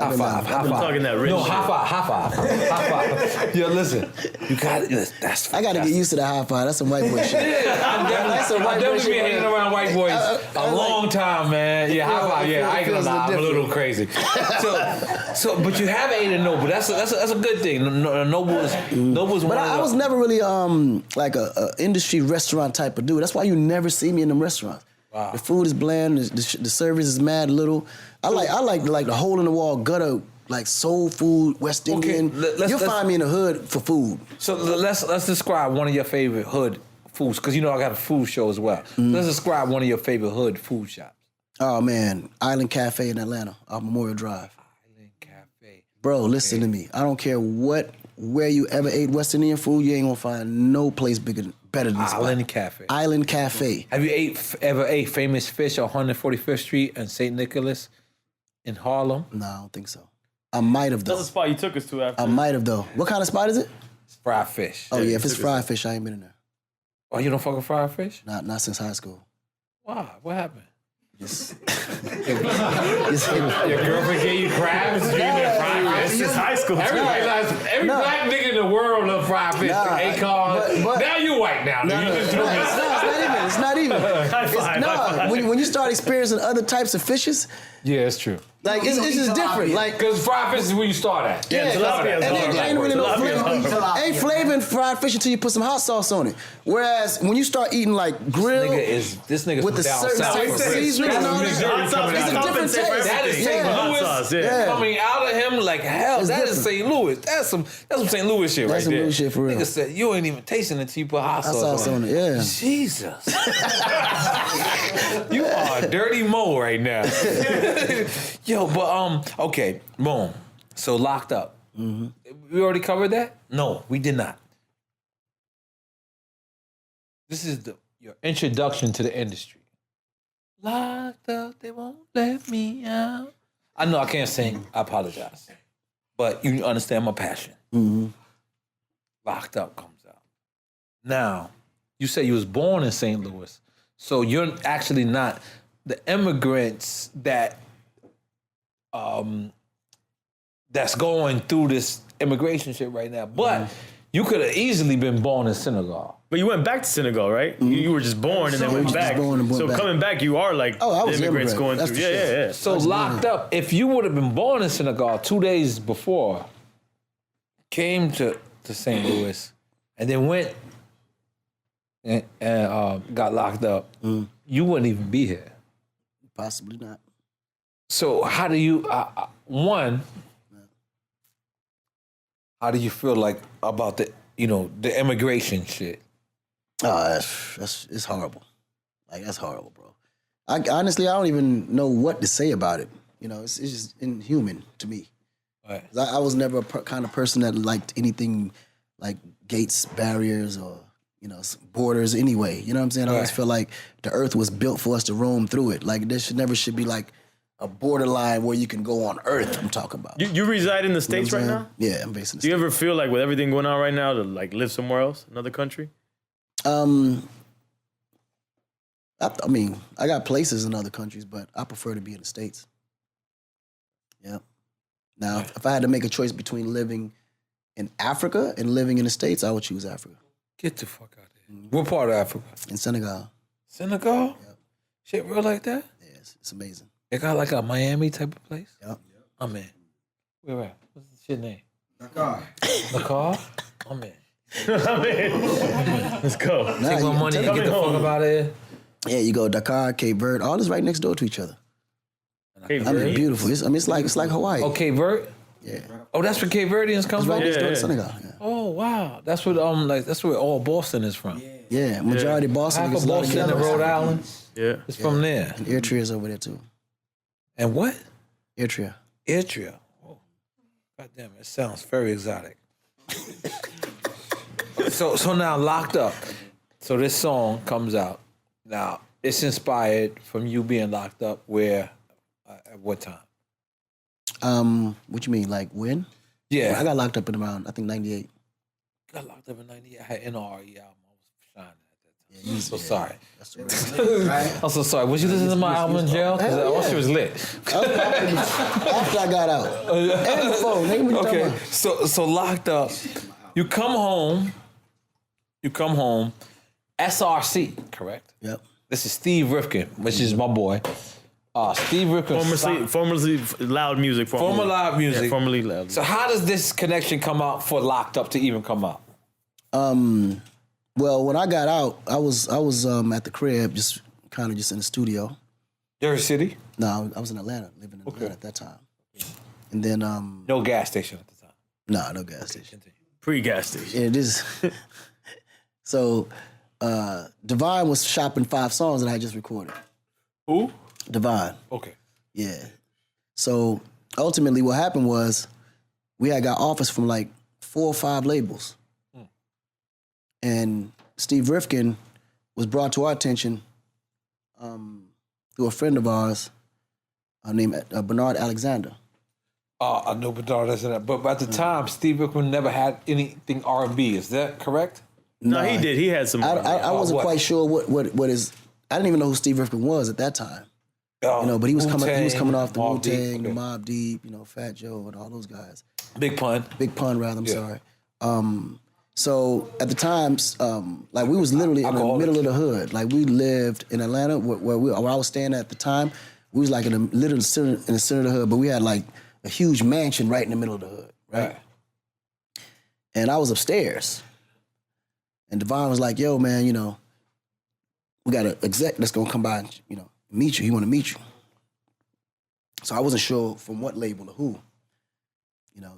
High five, high I'm five. talking that rich No, shit. high five. Yo, listen. You got it. That's I got to get used to the high five. That's some white boy shit. I've some white boy definitely shit been right hanging there. around white boys a long time, man. Yeah, high five. Yeah, I ain't gonna feels lie. I'm a different. little crazy. So, but you have ate a Noble. That's a good thing. Noble's But one I of was never really like a industry restaurant type of dude. That's why you never see me in them restaurants. Wow. The food is bland. The service is mad little. I like the hole in the wall gutter, like soul food, West Indian. You'll find me in the hood for food. So let's describe one of your favorite hood foods, because you know I got a food show as well. Let's describe one of your favorite hood food shops. Oh man, Island Cafe in Atlanta, off Memorial Drive. Island Cafe. Bro, listen to me. I don't care where you ever ate West Indian food, you ain't gonna find no place better than this. Island Cafe. Island Cafe. Have you ever ate famous fish on 145th Street and St. Nicholas in Harlem? No, I don't think so. I might have though. That's the spot you took us to after. I might have though. What kind of spot is it? It's fried fish. Oh yeah, if it's fried fish, I ain't been in there. Oh, you don't fuck with fried fish? Not since high school. Why? What happened? Just, Your girlfriend gave you crabs? You eat fried fish? Since high school. Everybody likes, every black nigga in the world love fried fish. Nah, Akon. but- Now you white. right now. No, You no, just no, threw me. it's not even. High five. No, when you start experiencing other types of fishes, Yeah, it's true. like it's just different. Like Because fried fish is where you start at. Yeah, tilapia is and hard. ain't really no Tilapia is flavor. hard. Ain't flavor in fried fish until you put some hot sauce on it. Whereas when you start eating like grill This nigga with the down certain south type for of real. seasoning and all Missouri that, Hot sauce coming is out. it's a different compensate for taste. That is everything. St. Yeah. Hot Louis sauce, yeah. Yeah. coming out of him like hell. It's That is different. St. Louis. That's some St. Louis shit That's right some there. Louis shit for real. Nigga said you ain't even tasting it until you put hot Hot sauce sauce on on it. it, yeah. Jesus. You are a dirty Mo right now. Yo, but okay, boom. So Locked Up. Mm-hmm. We already covered that? No, we did not. This is your introduction to the industry. Locked up, they won't let me out. I know I can't sing. I apologize. But you understand my passion. Mm-hmm. Locked Up comes out. Now, you say you was born in St. Louis, so you're actually not the immigrants that that's going through this immigration shit right now. But you could have easily been born in Senegal. But you went back to Senegal, right? You were just born and then went just back. born and went So back. coming back, you are like Oh, I the was an immigrants immigrant. going That's through. for Yeah, sure. yeah, yeah. So Locked Up, if you would have been born in Senegal 2 days before, came to St. Louis, and then went and got locked up, you wouldn't even be here. Possibly not. So how do you, how do you feel like about the immigration shit? Oh, it's horrible. Like that's horrible, bro. Honestly, I don't even know what to say about it. You know, it's just inhuman to me. Right. 'Cause I was never a kind of person that liked anything like gates, barriers, or borders anyway. You know what I'm saying? I always Right. feel like the earth was built for us to roam through it. Like there should be like a borderline where you can go on earth. I'm talking about. You reside in the States You know right what I'm now? saying? Yeah, I'm based in the Do you ever feel like with everything going on right now to like live somewhere else, another country? I mean, I got places in other countries, but I prefer to be in the States. Yeah. Now, if I had to make a choice between living in Africa and living in the States, I would choose Africa. Get the fuck out of here. What part of Africa? In Senegal. Senegal? Yep. Shit real like that? Yeah, it's amazing. They got like a Miami type of place? Yep. I'm in. Where at? What's the shit name? Dakar. Dakar? I'm in. Let's go. Nah, Take my you- money and get the fuck up out of here. Yeah, you go Dakar, Cape Verde, all is right next door to each other. Cape I mean, Verde. beautiful. It's like Hawaii. Okay, Verde? Yeah. Oh, that's where Cape Verdeans come It's from? right next door to yeah. Senegal. Yeah. Oh, wow. That's where that's where all Boston is from. Yeah, majority of Boston. Half gets of a lot Boston and yellows. Rhode Island Yeah. is from there. And Eritrea is over there too. And what? Eritrea. Eritrea. Oh, God damn it. It sounds very exotic. So now Locked Up. So this song comes out. Now, it's inspired from you being locked up where, at what time? What you mean, like when? Yeah. I got locked up in around, I think, 98. got locked up in 98. I had NRE album. I was shining at that time. Yeah, I'm so sorry. That's right. I'm so sorry. Was you listening to my album in jail? Because Hell that yeah. shit was lit. After I got out. And before. Nigga, what you talking Okay. about? So Locked Up. You come home. SRC, correct? Yep. This is Steve Rifkin, which is my boy. Steve Rifkin. Formerly Loud Music. Former Loud Music. Yeah, formerly Loud Music. So how does this connection come out for Locked Up to even come out? Well, when I got out, I was at the crib, just in the studio. Jersey City? No, I was in Atlanta, living in Atlanta at that time. And then, No gas station at the time. no gas station. Pre-gas station. Yeah, it is. So, Divine was shopping 5 songs that I had just recorded. Who? Divine. Okay. Yeah. So ultimately what happened was we had got offers from like 4 or 5 labels. And Steve Rifkin was brought to our attention through a friend of ours named Bernard Alexander. I know Bedard doesn't that. But at the time, Steve Rifkin never had anything R&B. Is that correct? No, he did. He had some. I wasn't what? quite sure what his. I didn't even know who Steve Rifkin was at that time. But he was coming off the Mobb Deep, Wu-Tang, the okay. Mobb Deep, Fat Joe, and all those guys. Big Pun. Big Pun, rather. I'm Yeah. sorry. So at the times, like we was literally in the middle of the hood. Like we lived in Atlanta, where I was staying at the time. We was like in the center of the hood, but we had like a huge mansion right in the middle of the hood, right? And I was upstairs, and Devon was like, "Yo, man, you know, we got an exec that's gonna come by and meet you. He want to meet you." So I wasn't sure from what label or who.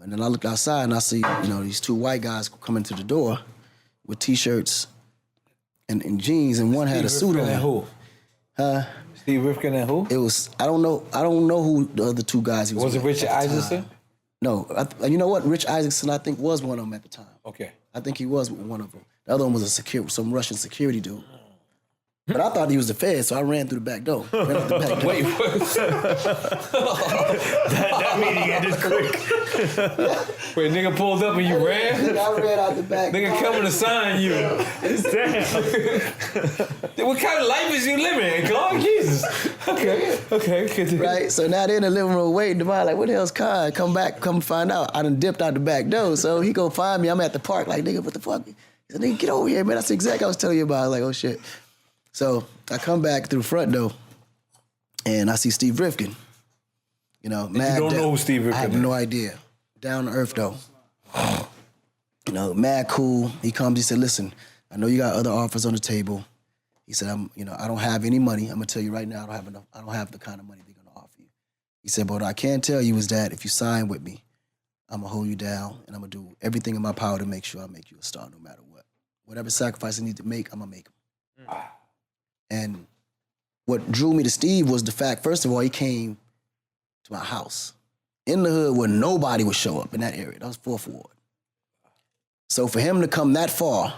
And then I looked outside and I see, these two white guys coming to the door with T-shirts and jeans, and one had a suit on. And who? Steve Rifkin and who? It was, I don't know who the other two guys he was Was it with Richard at the Isaacson? time. No, you know what? Rich Isaacson, I think, was one of them at the time. Okay. I think he was one of them. The other one was some Russian security dude. But I thought he was the Fed, so I ran through the back door. Wait, that meeting ended quick. wait, nigga pulled up and you ran? Nigga, I ran out the back Nigga door. coming to sign you. Damn. What kind of life is you living, God? Jesus. Okay. Continue. Right, so now they're in the living room waiting. Devon like, what the hell's Kai? Come find out. I done dipped out the back door, so he go find me. I'm at the park like, nigga, what the fuck? He said, nigga, get over here, man. That's exactly what I was telling you about. I was like, oh shit. So I come back through the front door, and I see Steve Rifkin. Mad. You don't know who Steve Rifkin is? I have no idea. Down to earth though. Mad cool. He comes. He said, "Listen, I know you got other offers on the table." He said, I don't have any money. I'm gonna tell you right now, I don't have enough. I don't have the kind of money they're gonna offer you." He said, "But what I can tell you is that if you sign with me, I'm gonna hold you down, and I'm gonna do everything in my power to make sure I make you a star, no matter what. Whatever sacrifice I need to make, I'm gonna make them." And what drew me to Steve was the fact, first of all, he came to my house in the hood where nobody would show up in that area. That was 4th Ward. So for him to come that far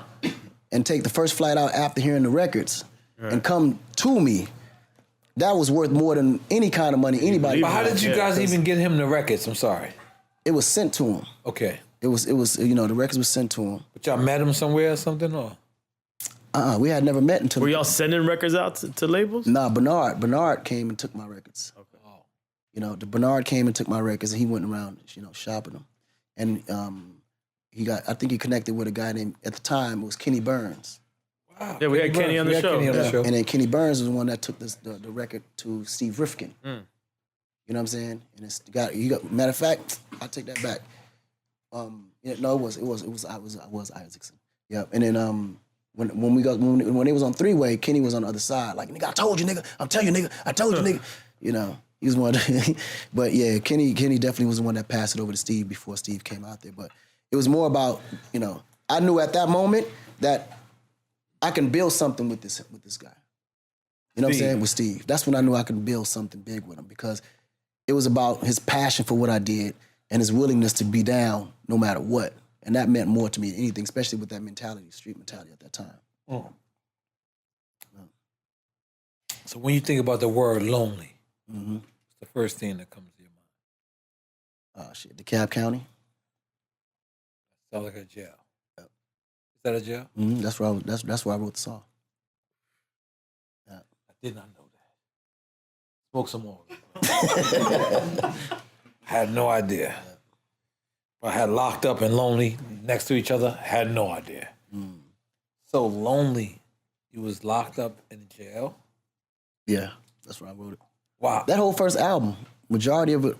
and take the first flight out after hearing the records and come to me, that was worth more than any kind of money anybody. But how did you guys even get him the records? I'm sorry. It was sent to him. Okay. It was the records was sent to him. But y'all met him somewhere or something, or? We had never met until. Were y'all sending records out to labels? Nah, Bernard came and took my records. Okay. The Bernard came and took my records, and he went around, shopping them. And I think he connected with a guy named, at the time, it was Kenny Burns. Wow. Yeah, we had Kenny on the show. And then Kenny Burns was the one that took the record to Steve Rifkin. You know what I'm saying? And matter of fact, I'll take that back. No, it was Isaacson. Yep. And then when they was on 3-way, Kenny was on the other side, like, nigga, I told you, nigga, I'm telling you, nigga, I told you, nigga. He was one. But yeah, Kenny definitely was the one that passed it over to Steve before Steve came out there. But it was more about, I knew at that moment that I can build something with this guy. You know what I'm saying? With Steve. That's when I knew I could build something big with him, because it was about his passion for what I did and his willingness to be down no matter what. And that meant more to me than anything, especially with that mentality, street mentality at that time. So when you think about the word lonely, what's the first thing that comes to your mind? DeKalb County. Sounds like a jail. Yep. Is that a jail? That's where I wrote the song. Yeah. I did not know that. Smoke some more. I had no idea. I had locked up and lonely next to each other. Had no idea. So lonely, you was locked up in jail? Yeah, that's where I wrote it. Wow. That whole first album, majority of it,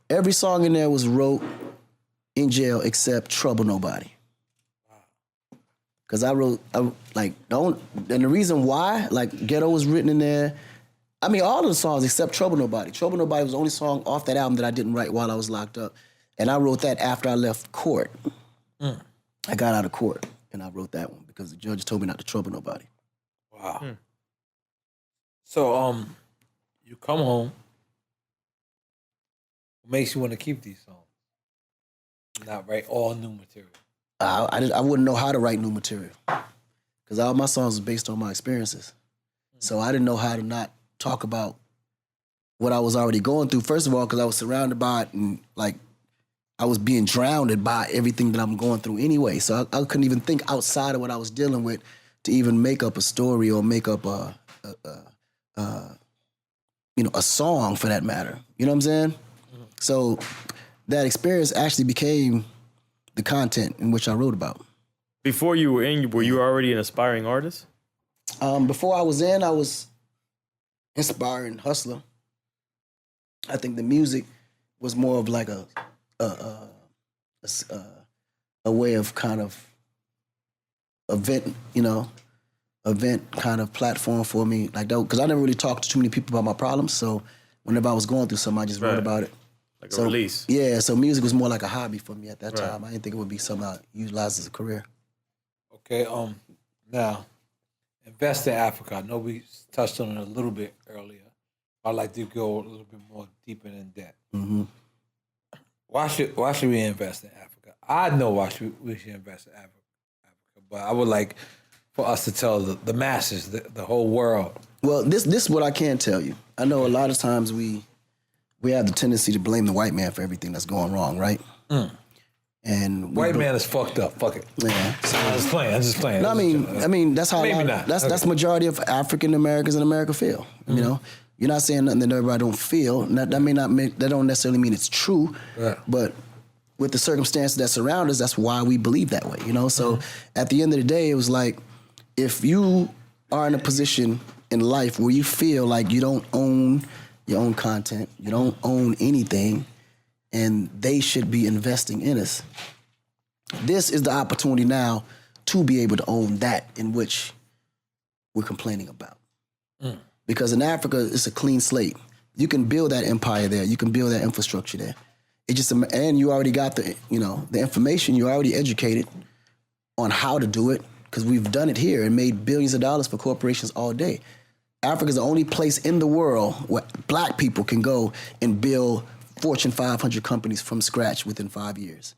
every song in there was wrote in jail except Trouble Nobody. Because and the reason why, like, Ghetto was written in there. I mean, all of the songs except Trouble Nobody. Trouble Nobody was the only song off that album that I didn't write while I was locked up. And I wrote that after I left court. I got out of court, and I wrote that one because the judge told me not to trouble nobody. Wow. So, you come home. What makes you want to keep these songs? Not write all new material. I wouldn't know how to write new material because all my songs are based on my experiences. So I didn't know how to not talk about what I was already going through. First of all, because I was surrounded by it, and like I was being drowned by everything that I'm going through anyway. So I couldn't even think outside of what I was dealing with to even make up a story or make up a song for that matter. You know what I'm saying? So that experience actually became the content in which I wrote about. Before you were in, were you already an aspiring artist? Before I was in, I was inspiring hustler. I think the music was more of like a way of kind of event kind of platform for me, like that, because I never really talked to too many people about my problems. So whenever I was going through something, I just wrote about it. Like a release. Yeah, so music was more like a hobby for me at that time. I didn't think it would be something I utilized as a career. Okay, now, invest in Africa. I know we touched on it a little bit earlier. I'd like to go a little bit more deeper in depth. Mm-hmm. Why should we invest in Africa? I know why we should invest in Africa, but I would like for us to tell the masses, the whole world. Well, this is what I can tell you. I know a lot of times we have the tendency to blame the white man for everything that's going wrong, right? And white man is fucked up. Fuck it. Yeah. So I'm just playing. No, I mean that's how maybe not. That's the majority of African Americans in America feel. You know, you're not saying nothing that everybody don't feel. That don't necessarily mean it's true. Right. But with the circumstances that surround us, that's why we believe that way. You know, so at the end of the day, it was like if you are in a position in life where you feel like you don't own your own content, you don't own anything, and they should be investing in us. This is the opportunity now to be able to own that in which we're complaining about. Because in Africa, it's a clean slate. You can build that empire there. You can build that infrastructure there. It just, and you already got the information. You're already educated on how to do it because we've done it here and made billions of dollars for corporations all day. Africa is the only place in the world where black people can go and build Fortune 500 companies from scratch within 5 years.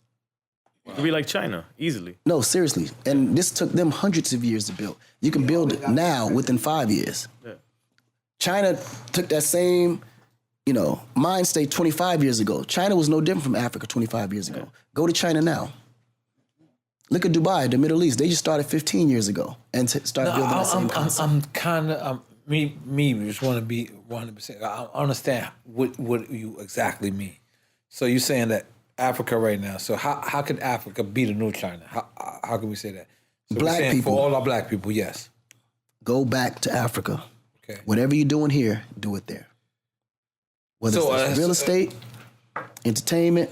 It could be like China, easily. No, seriously. And this took them hundreds of years to build. You can build it now within 5 years. Yeah. China took that same, mind state 25 years ago. China was no different from Africa 25 years ago. Go to China now. Look at Dubai, the Middle East. They just started 15 years ago and started building that same concept. I'm kind of... Me just want to be 100%. I understand what you exactly mean. So you're saying that Africa right now. So how could Africa be the new China? How can we say that? So black people. For all our black people, yes. Go back to Africa. Okay. Whatever you're doing here, do it there. Whether it's real estate, entertainment,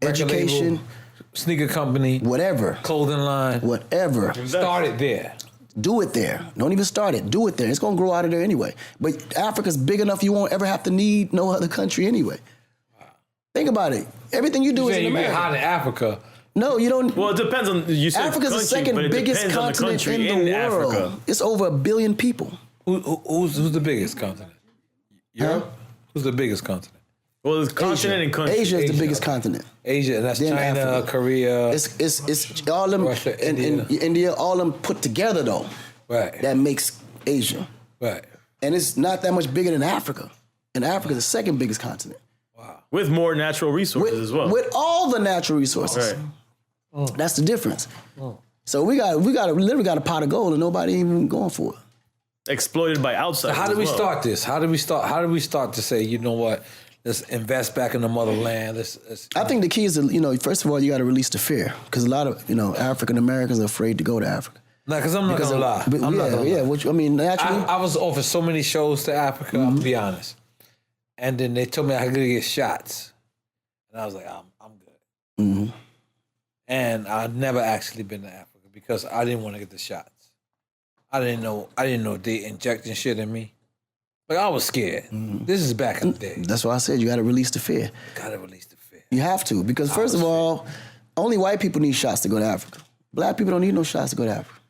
education, label, sneaker company, whatever, clothing line, whatever. Start it there. Do it there. Don't even start it. Do it there. It's going to grow out of there anyway. But Africa's big enough you won't ever have to need no other country anyway. Think about it. Everything you do is in America. You get hot in Africa. No, you don't. Well, it depends on you said Africa's country, the second but it biggest depends on the continent country in the world. Africa. It's over 1 billion people. Who's the biggest continent? Europe? Who's the biggest continent? Well, it's continent and country. Asia is the biggest continent. Asia, and that's Then China, Africa. Korea. It's all them Russia, and India, all them put together though. Right. That makes Asia. Right. And it's not that much bigger than Africa. And Africa's the second biggest continent. With more natural resources as well. With all the natural resources. Right. That's the difference. So we literally got a pot of gold and nobody even going for it. Exploited by outsiders. How do we start this? How do we start to say, you know what? Let's invest back in the motherland. I think the key is, first of all, you got to release the fear because a lot of, African Americans are afraid to go to Africa. No, because I'm not going to lie. Naturally. I was offered so many shows to Africa, I'll be honest. And then they told me I could get shots. And I was like, I'm good. Mm-hmm. And I'd never actually been to Africa because I didn't want to get the shots. I didn't know they injecting shit in me. Like, I was scared. Mm-hmm. This is back in the day. That's why I said you got to release the fear. Got to release the fear. You have to because first of all, only white people need shots to go to Africa. Black people don't need no shots to go to Africa.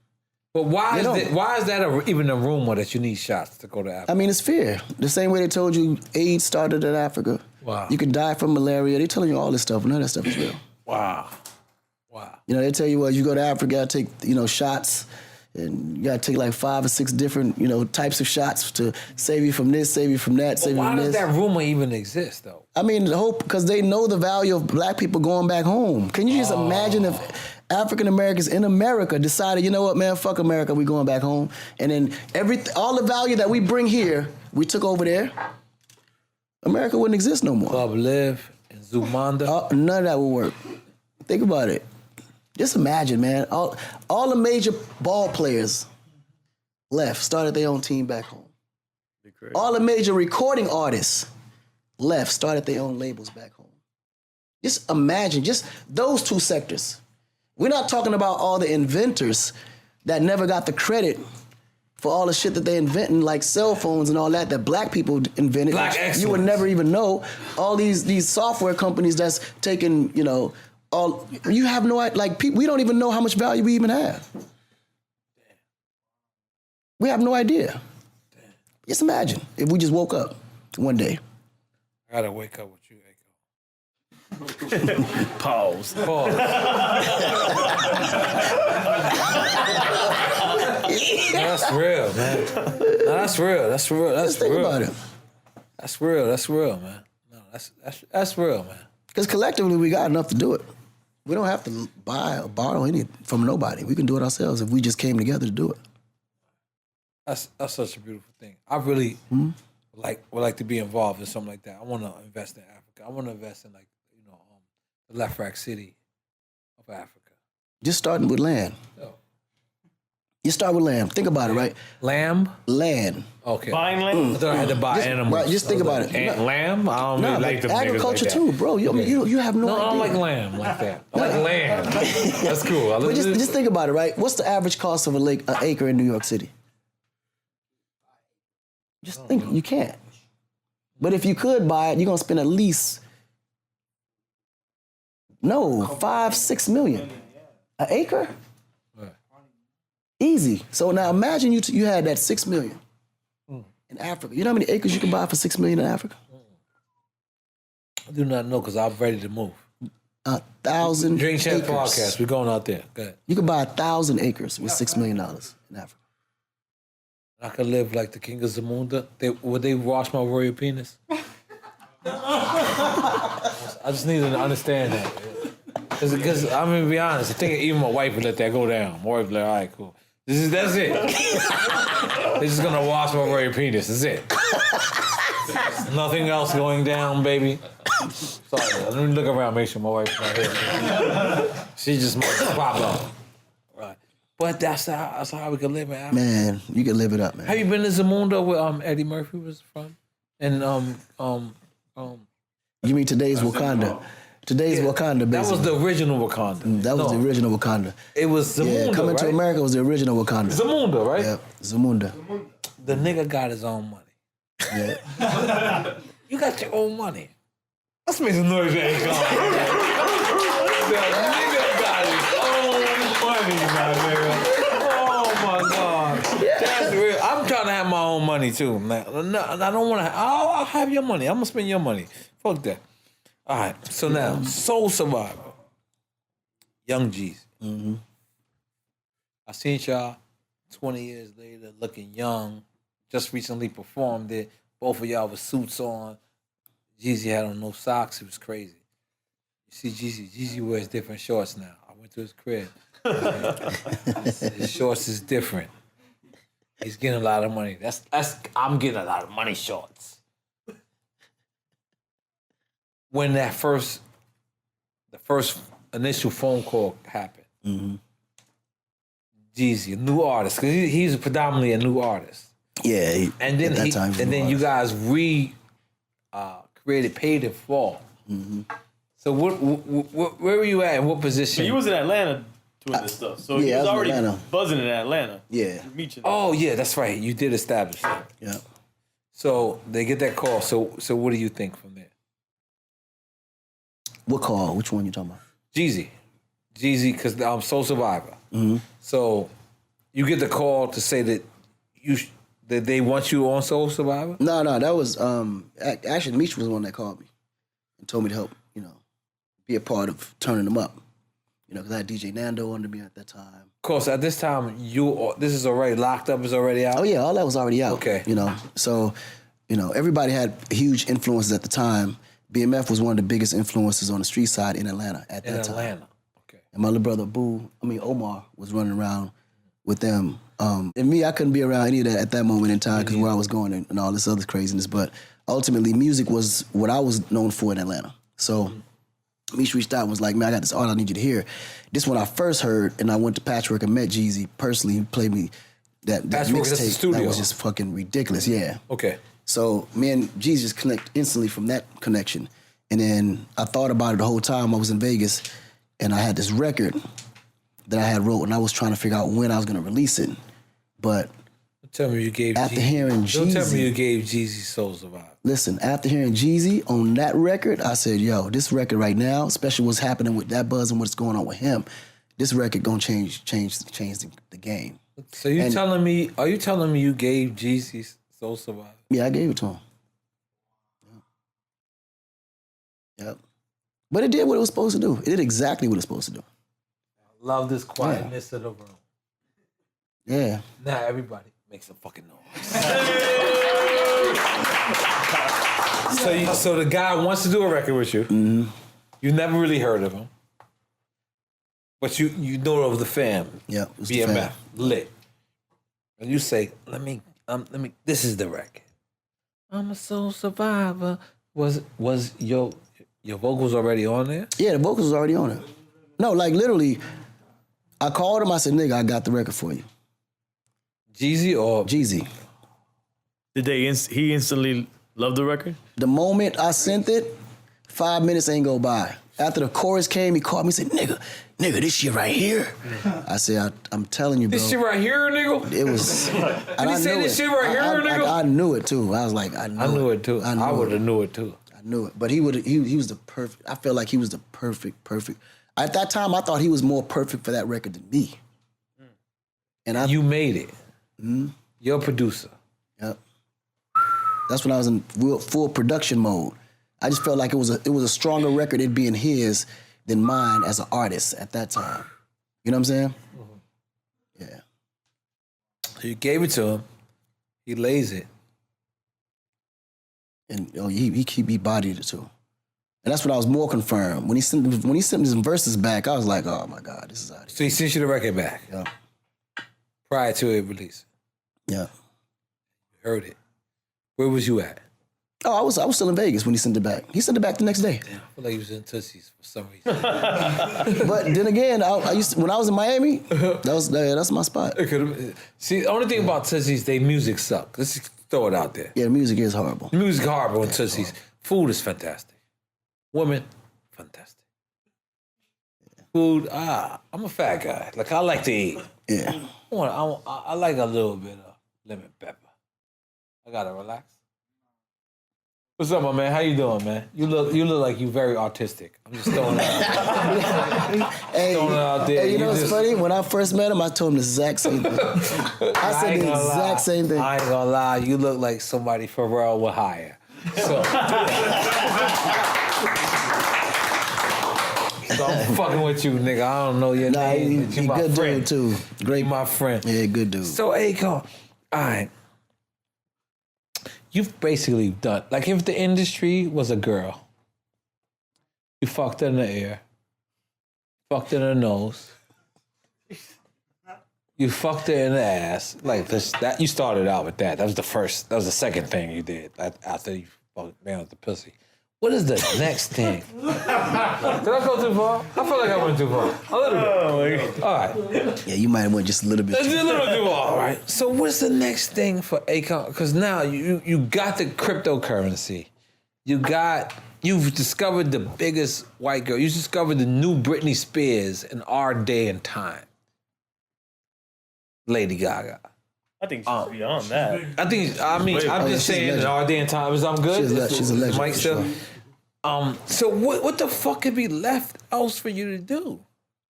But why is that even a rumor that you need shots to go to Africa? I mean, it's fear. The same way they told you AIDS started in Africa. Wow. You could die from malaria. They're telling you all this stuff. None of that stuff is real. Wow. They tell you, well, you go to Africa, you gotta take, shots, and you gotta take like 5 or 6 different, types of shots to save you from this, save you from that, save you from this. Why does that rumor even exist, though? I mean, because they know the value of black people going back home. Can you just imagine if African Americans in America decided, you know what, man, fuck America, we going back home, and then all the value that we bring here, we took over there, America wouldn't exist no more. Club Live and Zumanda. None of that would work. Think about it. Just imagine, man. All the major ball players left, started their own team back home. All the major recording artists left, started their own labels back home. Just imagine, just those two sectors. We're not talking about all the inventors that never got the credit for all the shit that they inventing, like cell phones and all that black people invented. Black excellence. You would never even know. All these software companies that's taking, you have no idea. Like, we don't even know how much value we even have. We have no idea. Just imagine if we just woke up one day. I gotta wake up with you, Akon. Pause. That's real, man. No, that's real. That's real. That's Just think real. about it. That's real. That's real, man. No, that's real, man. Because collectively, we got enough to do it. We don't have to buy or borrow any from nobody. We can do it ourselves if we just came together to do it. That's such a beautiful thing. I really would like to be involved in something like that. I want to invest in Africa. I want to invest in the left rack city of Africa. Just starting with land. Oh. You start with land. Think about it, right? Lamb? Land. Okay. Buying land? I thought I had to buy animals. Right, just think about it. And lamb? I don't really like them niggas agriculture like that. too, bro. You have no idea. No, I don't like lamb like that. I like lamb. That's cool. But just think about it, right? What's the average cost of an acre in New York City? Just think, you can't. But if you could buy it, you're gonna spend at least 5-6 million. An acre? Right. Easy. So now imagine you had that 6 million in Africa. You know how many acres you can buy for 6 million in Africa? I do not know because I'm ready to move. 1,000 Drink Champ acres. Podcast. We're going out there. Go ahead. You could buy 1,000 acres with $6 million in Africa. I could live like the king of Zamunda. Would they wash my royal penis? I just needed to understand that. Because I'm going to be honest, I think even my wife would let that go down. My wife would be like, all right, cool. That's it. They're just going to wash my royal penis. That's it. Nothing else going down, baby. Sorry, let me look around, make sure my wife's not here. She just might pop up. Right. But that's how we can live in Africa. Man, you can live it up, man. Have you been to Zamunda where Eddie Murphy was from? And You mean today's Wakanda? Today's Wakanda, basically. that was the original Wakanda. That was the original Wakanda. It was Zamunda, Coming right? to America was the original Wakanda. Zamunda, right? Yep, Zamunda. The nigga got his own money. Yeah. You got your own money. Let's make some noise, Akon. The nigga got his own money, my nigga. Oh my God. That's real. I'm trying to have my own money too. No, I don't want to. I'll have your money. I'm gonna spend your money. Fuck that. All right. So now, Soul Survivor, Young Jeezy. Mm-hmm. I seen y'all 20 years later, looking young. Just recently performed it. Both of y'all with suits on. Jeezy had on no socks. It was crazy. You see Jeezy wears different shorts now. I went to his crib. His shorts is different. He's getting a lot of money. I'm getting a lot of money shorts. When the first initial phone call happened, Jeezy, a new artist, because he's predominantly a new artist. Yeah. And then you guys created Paid in Fall. Mm-hmm. So where were you at and what position? He was in Atlanta doing this stuff. So he I was was in already Atlanta. buzzing in Atlanta. Yeah. Oh yeah, that's right. You did establish that. Yeah. So they get that call. So what do you think from there? What call? Which one you talking about? Jeezy, because I'm Soul Survivor. Mm-hmm. So you get the call to say that that they want you on Soul Survivor? No, that was actually Meech was the one that called me and told me to help, be a part of turning them up. Because I had DJ Nando under me at that time. Of course, at this time, this is already locked up, is already out? Oh yeah, all that was already out. Okay. So, everybody had huge influences at the time. BMF was one of the biggest influences on the street side in Atlanta at that time. In Atlanta, okay. And my little brother Omar was running around with them. And me, I couldn't be around any of that at that moment in time because where I was going and all this other craziness. But ultimately, music was what I was known for in Atlanta. So Meech reached out and was like, man, I got this art I need you to hear. This one I first heard, and I went to Patchwork and met Jeezy personally. He played me that Patchwork is at the mixtape. studio. That was just fucking ridiculous, yeah. Okay. So me and Jeezy just connect instantly from that connection. And then I thought about it the whole time I was in Vegas, and I had this record that I had wrote, and I was trying to figure out when I was going to release it. But Tell me you gave after Jeezy. hearing Don't tell me Jeezy, you gave Jeezy Soul Survive. listen, after hearing Jeezy on that record, I said, yo, this record right now, especially what's happening with that buzz and what's going on with him, this record gonna change the game. So you telling me? Are you telling me you gave Jeezy Soul Survive? Yeah, I gave it to him. Yep. But it did what it was supposed to do. It did exactly what it was supposed to do. Love this quietness of the room. Yeah. Now everybody makes a fucking noise. So the guy wants to do a record with you. Mm-hmm. You never really heard of him, but you know of the fam. Yeah. It was the BMF fam. lit, and you say, let me. This is the record. I'm a soul survivor. Was your vocals already on there? Yeah, the vocals was already on it. No, like literally, I called him. I said, nigga, I got the record for you. Jeezy or Jeezy. Did he instantly love the record? The moment I sent it, 5 minutes ain't go by. After the chorus came, he called me and said, nigga, this shit right here. I said, I'm telling you, bro. this shit right here, nigga? It was. Did he say this shit right here, nigga? I knew it too. I was like, I knew it too. I would have knew it too. I knew it. But he was the perfect. I felt like he was the perfect. At that time, I thought he was more perfect for that record than me. And you made it. Mm-hmm. You're a producer. Yep. That's when I was in full production mode. I just felt like it was a stronger record, it being his than mine as an artist at that time. You know what I'm saying? Mm-hmm. Yeah. So you gave it to him. He lays it. And he bodied it too. And that's when I was more confirmed. When he sent his verses back, I was like, oh my God, this is out of here. So he sent you the record back. Yeah. Prior to it release. Yeah. You heard it. Where was you at? Oh, I was still in Vegas when he sent it back. He sent it back the next day. Damn, I feel like he was in Tootsie's for some reason. But then again, I used to, when I was in Miami, that's my spot. See, the only thing about Tootsie's, they music suck. Let's just throw it out there. Yeah, the music is horrible. The music horrible in Tootsie's. Food is fantastic. Women, fantastic. Food, I'm a fat guy. Like, I like to eat. Yeah. I like a little bit of lemon pepper. I gotta relax. What's up, my man? How you doing, man? You look like you very artistic. I'm just throwing it out. Throwing it out there. Hey, you know what's funny? When I first met him, I told him the exact same thing. I said the exact same thing. I ain't gonna lie. You look like somebody Pharrell would hire. So I'm fucking with you, nigga. I don't know your name, but you my good friend. dude too. Great, You my friend. Yeah, good dude. So, Akon, all right. You've basically done, like if the industry was a girl, you fucked her in the ear, fucked her in the nose, you fucked her in the ass. Like this, that you started out with that. That was the second thing you did after you fucked man with the pussy. What is the next thing? Did I go too far? I feel like I went too far. A little bit. All right. Yeah, you might have went just a little bit. That's just a little too far. All right. So what's the next thing for Akon? Because now you got the cryptocurrency. You've discovered the biggest white girl. You discovered the new Britney Spears in our day and time. Lady Gaga. I think she's beyond that. I'm just saying in our day and time. I'm good. She's a legend. Mike for still. Sure. So what the fuck could be left else for you to do?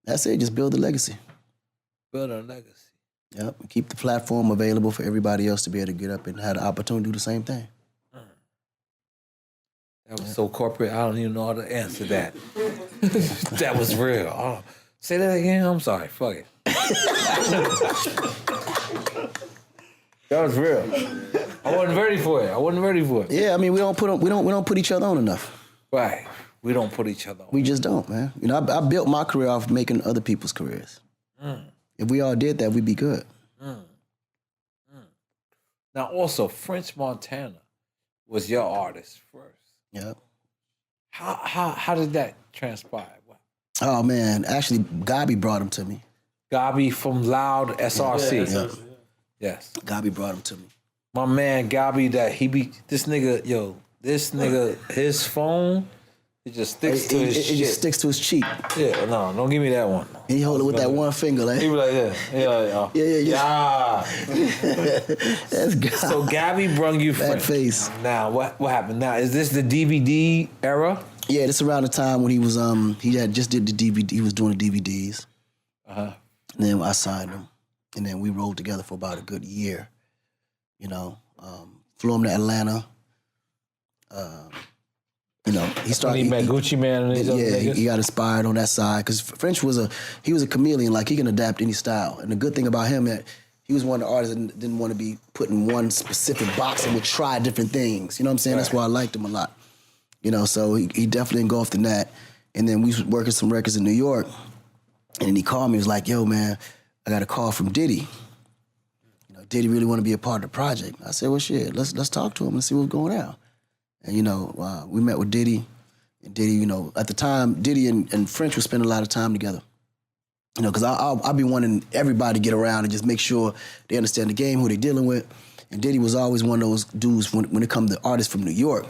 That's it. Just build a legacy. Build a legacy. Yep. Keep the platform available for everybody else to be able to get up and have the opportunity to do the same thing. That was so corporate. I don't even know how to answer that. That was real. Oh, say that again. I'm sorry. Fuck it. That was real. I wasn't ready for it. Yeah, I mean we don't put each other on enough. Right. We don't put each other on. We just don't, man. You know, I built my career off making other people's careers. If we all did that, we'd be good. Now, also, French Montana was your artist first. Yep. How did that transpire? Oh man, actually, Gabi brought him to me. Gabi from Loud SRC. Yeah. Yes. Gabi brought him to me. My man Gabi, this nigga, his phone, it just sticks to his shit. It just sticks to his cheek. Yeah, no, don't give me that one. He hold it with that one finger, like. He be like, yeah. That's God. So Gabi brung you That French. face. Now, what happened? Now, is this the DVD era? Yeah, this around the time when he was he had just did the DVD. He was doing the DVDs. And then I signed him, and then we rolled together for about a good year. You know, flew him to Atlanta. You know, he started. He met Gucci Man and his other niggas? he got inspired on that side because French was a chameleon. Like, he can adapt any style. And the good thing about him that he was one of the artists that didn't want to be put in one specific box and would try different things. You know what I'm saying? Right. That's why I liked him a lot. You know, so he definitely engulfed in that. And then we was working some records in New York, and then he called me. He was like, "Yo, man, I got a call from Diddy. You know, Diddy really want to be a part of the project." I said, "Well, shit, let's talk to him and see what's going on." And, you know, we met with Diddy. And Diddy, you know, at the time, Diddy and French would spend a lot of time together. You know, because I'll be wanting everybody to get around and just make sure they understand the game, who they're dealing with. And Diddy was always one of those dudes when it comes to artists from New York.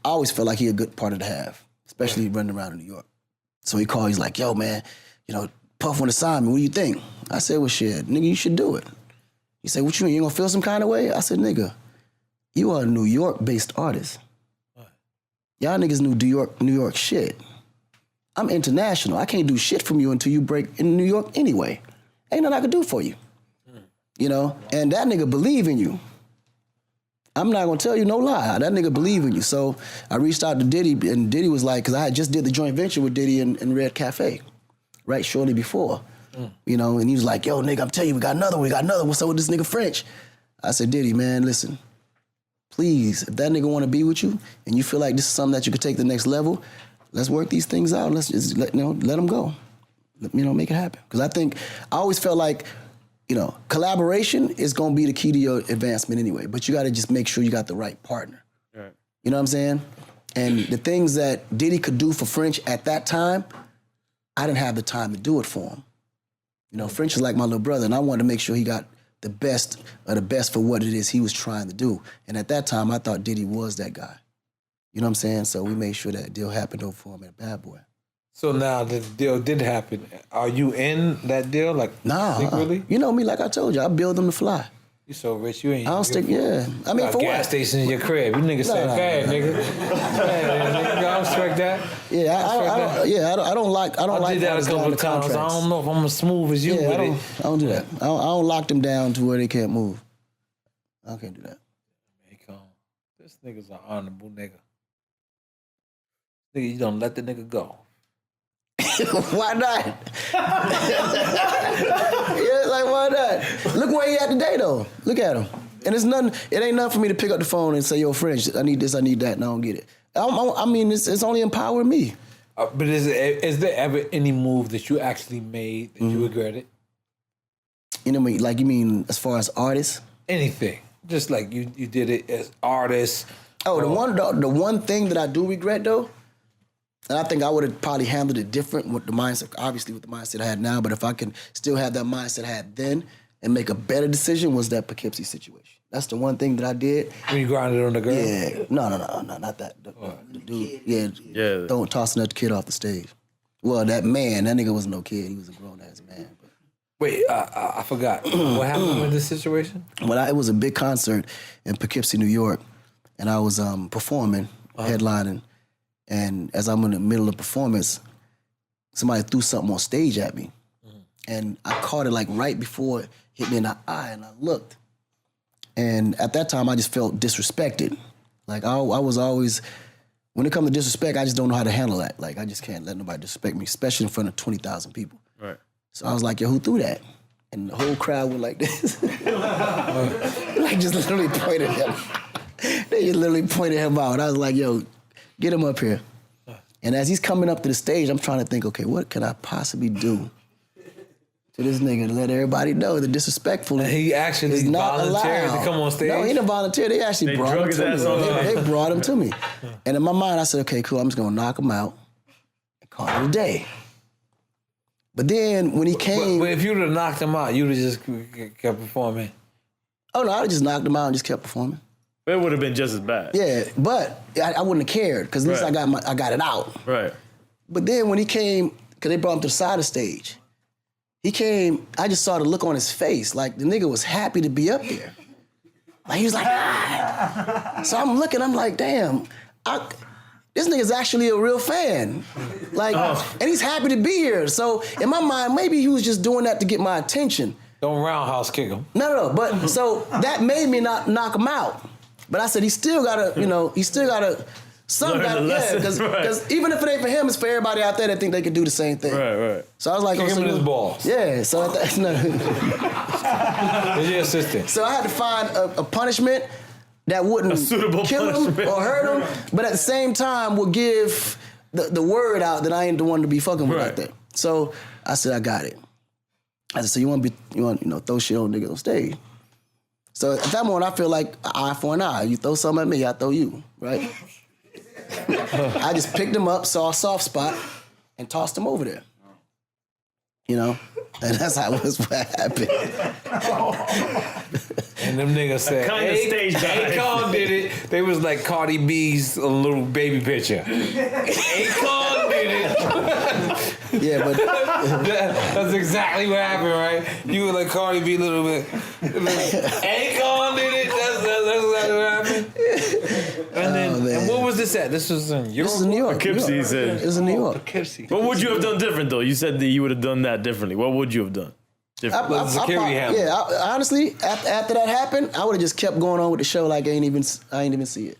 I always felt like he a good partner to have, especially running around in New York. So he called, he's like, "Yo, man, you know, Puff want to sign me. What do you think?" I said, "Well, shit, nigga, you should do it." He said, "What you mean, you gonna feel some kind of way?" I said, "Nigga, you are a New York-based artist. Y'all niggas New York shit. I'm international. I can't do shit from you until you break in New York anyway. Ain't nothing I can do for you." You know? And that nigga believe in you. I'm not gonna tell you no lie. That nigga believe in you. So I reached out to Diddy, and Diddy was like, because I had just did the joint venture with Diddy and Red Cafe, right, shortly before. You know, and he was like, "Yo, nigga, I'm telling you, we got another one. What's up with this nigga French?" I said, "Diddy, man, listen. Please, if that nigga want to be with you and you feel like this is something that you could take to the next level, let's work these things out. Let's just let them go. Make it happen." Because I always felt like, you know, collaboration is going to be the key to your advancement anyway. But you got to just make sure you got the right partner. Right. You know what I'm saying? And the things that Diddy could do for French at that time, I didn't have the time to do it for him. You know, French is like my little brother, and I wanted to make sure he got the best of the best for what it is he was trying to do. And at that time, I thought Diddy was that guy. You know what I'm saying? So we made sure that deal happened over for him at Bad Boy. So now the deal did happen. Are you in that deal? Like, nah, secretly? You know me, like I told you, I build them to fly. You so rich, you ain't. I don't stick. Yeah, I mean, for gas what? station in your crib. You niggas say, "Bad nigga, bad nigga." I don't respect that. Yeah, I don't like. I did that a couple of times. I don't know if I'm as smooth as you with it. I don't do that. I don't lock them down to where they can't move. I can't do that. This nigga's an honorable nigga. Nigga, you don't let the nigga go. Why not? Yeah, like, why not? Look where he at today, though. Look at him. And it's nothing. It ain't nothing for me to pick up the phone and say, "Yo, French, I need this, I need that," and I don't get it. I mean, it's only empowering me. But is there ever any move that you actually made that you regretted? You know, you mean as far as artists? Anything. Just like you did it as artists. Oh, the one thing that I do regret, though, and I think I would have probably handled it different with the mindset, obviously with the mindset I had now, but if I can still have that mindset I had then and make a better decision, was that Poughkeepsie situation. That's the one thing that I did. When you grinded on the girl? Yeah. No, not that. The dude, tossing that kid off the stage. Well, that nigga wasn't no kid. He was a grown-ass man. But. Wait, I forgot. What happened with this situation? Well, it was a big concert in Poughkeepsie, New York, and I was performing, headlining, and as I'm in the middle of performance, somebody threw something on stage at me. And I caught it like right before it hit me in the eye, and I looked. And at that time, I just felt disrespected. Like, I was always, when it comes to disrespect, I just don't know how to handle that. Like, I just can't let nobody disrespect me, especially in front of 20,000 people. Right. So I was like, "Yo, who threw that?" And the whole crowd went like this. Like, just literally pointed him. They just literally pointed him out. I was like, "Yo, get him up here." And as he's coming up to the stage, I'm trying to think, okay, what can I possibly do to this nigga to let everybody know the disrespectful And he actually is not volunteered allowed. to come on stage? No, he didn't volunteer. They actually They brought drug him his to ass me. on They brought him to me. And in my mind, I said, okay, cool, I'm just gonna knock him out and call it a day. But then when he came... But if you would have knocked him out, you would have just kept performing. Oh no, I just knocked him out and just kept performing. It would have been just as bad. Yeah, but I wouldn't have cared because at least Right. I got it out. Right. But then when he came, because they brought him to the side of the stage, he came, I just saw the look on his face. Like the nigga was happy to be up there. Like he was like, ah. So I'm looking, I'm like, damn, this nigga's actually a real fan. Like, and he's happy to be here. So in my mind, maybe he was just doing that to get my attention. Don't roundhouse kick him. No. But so that made me not knock him out. But I said he still gotta, something Learn gotta, the lesson, because right. even if it ain't for him, it's for everybody out there that think they could do the same thing. Right. So I was like, Kick him so in his you- balls. Yeah. So that's no. Where's your assistant? So I had to find a punishment that wouldn't A suitable kill him punishment. or hurt him, but at the same time would give the word out that I ain't the one to be fucking with Right. like that. So I said, I got it. I said, so you want throw shit on niggas on stage. So at that moment, I feel like an eye for an eye. You throw something at me, I throw you, right? I just picked him up, saw a soft spot, and tossed him over there. And that's how it was what happened. And them niggas said, kind of stage dive. Akon did it. They was like Cardi B's little baby picture. Akon did it. Yeah, but That's exactly what happened, right? You were like Cardi B a little bit. Akon did it. That's exactly what happened. And then, man. and what was this at? This was in Europe. this is in New York. Poughkeepsie, he said. It was in New York. Poughkeepsie. What would you have done different though? You said that you would have done that differently. What would you have done? Different. Security handler. Yeah, honestly, after that happened, I would have just kept going on with the show like I ain't even see it.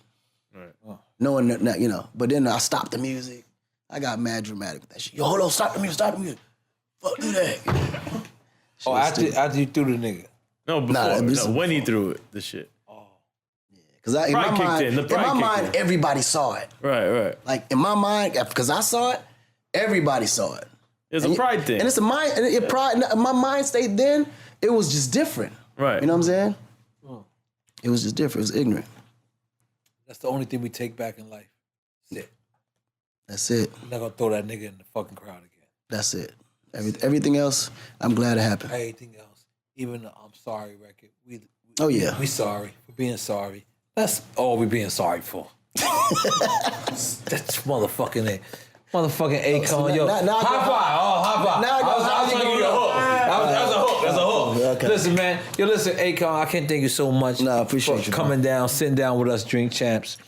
Right. Knowing that, But then I stopped the music. I got mad dramatic with that shit. Yo, hold on, stop the music. Fuck do that. Oh, after you threw the nigga. No, before. Nah, this is when he threw it, the shit. Because in Pride my kicked mind, in, the in pride my kicked mind, in. everybody saw it. Right. Like in my mind, because I saw it, everybody saw it. It's a pride thing. And it's a mind. And pride. My mind state then, it was just different. Right. You know what I'm saying? It was just different. It was ignorant. That's the only thing we take back in life. That's it. That's it. We're not gonna throw that nigga in the fucking crowd again. That's it. Everything else, I'm glad it happened. Everything else, even the I'm sorry record. Oh yeah. We sorry for being sorry. That's all we being sorry for. That's motherfucking it. Motherfucking Akon, so yo. now- High five. Now I I was got- trying to give you a hook. That's a hook. That's a hook. Okay. Listen, man. Yo, listen, Akon, I can't thank you so much No, I appreciate for you, coming down, sitting down with us, Drink Champs.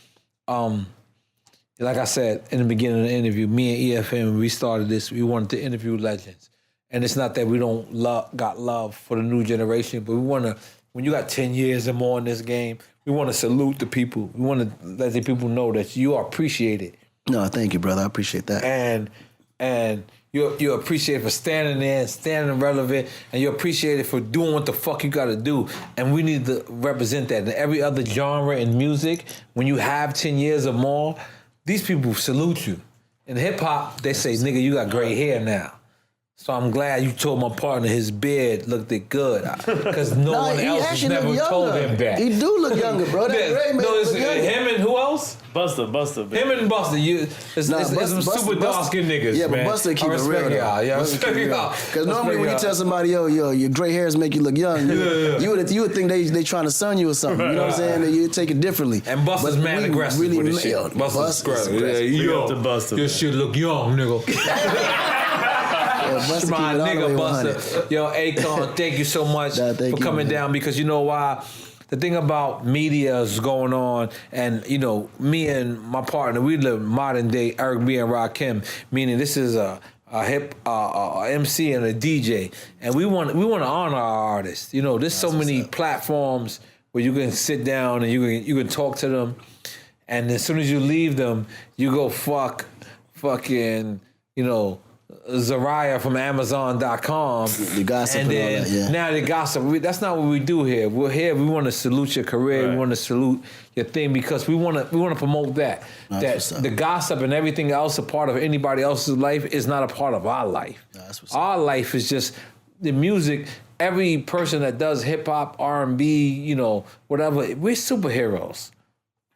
Like I said in the beginning of the interview, me and EFM, we started this. We wanted to interview legends. And it's not that we don't got love for the new generation, but we want to, when you got 10 years or more in this game, we want to salute the people. We want to let the people know that you are appreciated. No, thank you, brother. I appreciate that. And you're appreciated for standing there and standing relevant, and you're appreciated for doing what the fuck you got to do. And we need to represent that. In every other genre in music, when you have 10 years or more, these people salute you. In hip-hop, they say, nigga, you got gray hair now. So I'm glad you told my partner his beard looked it good. Because no one he else has actually never look told younger. him that. He do look younger, bro. That gray man No, look it's younger. him and who else? Buster. Him and Buster. It's Nah, some super dark-skinned niggas, Yeah, man. but Buster keep I it respect real. y'all. Yeah, I respect y'all. Because normally when you tell somebody, yo, your gray hairs make you look young, you would think they trying to sun you or something. You know what I'm saying? And you take it differently. And Buster's But mad we aggressive really with his shit. nailed it. Buster's aggressive. aggressive. Big up to Buster, Your man. shit look young, nigga. Yeah, Buster My keep it all the way nigga 100. Buster. Yo, Akon, thank you so much Nah, thank for you, coming man. down, because you know why? The thing about media is going on, and you know, me and my partner, we live modern day Eric B and Rakim, meaning this is a hip MC and a DJ, and we want to honor our artists. You know, there's so many platforms where you can sit down and you can talk to them, and as soon as you leave them, you go fucking, you know, Zariah from Amazon.com. The gossip and and all then that, yeah. now the gossip. That's not what we do here. We're here. We want to salute your career. Right. We want to salute your thing, because we want to promote that. what's That up. the gossip and everything else, a part of anybody else's life, is not a part of our life. That's what's Our life is just the music, every person that does hip hop, R&B, you know, whatever, we're superheroes.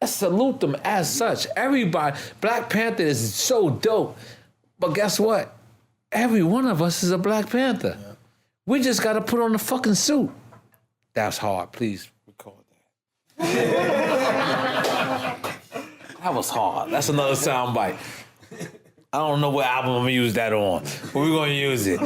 I salute them as such. Everybody, Black Panther is so dope. But guess what? Every one of us is a Black Panther. Yeah. We just got to put on the fucking suit. That's hard. Please record that. That was hard. That's another soundbite. I don't know what album I'm gonna use that on, but we're gonna use it.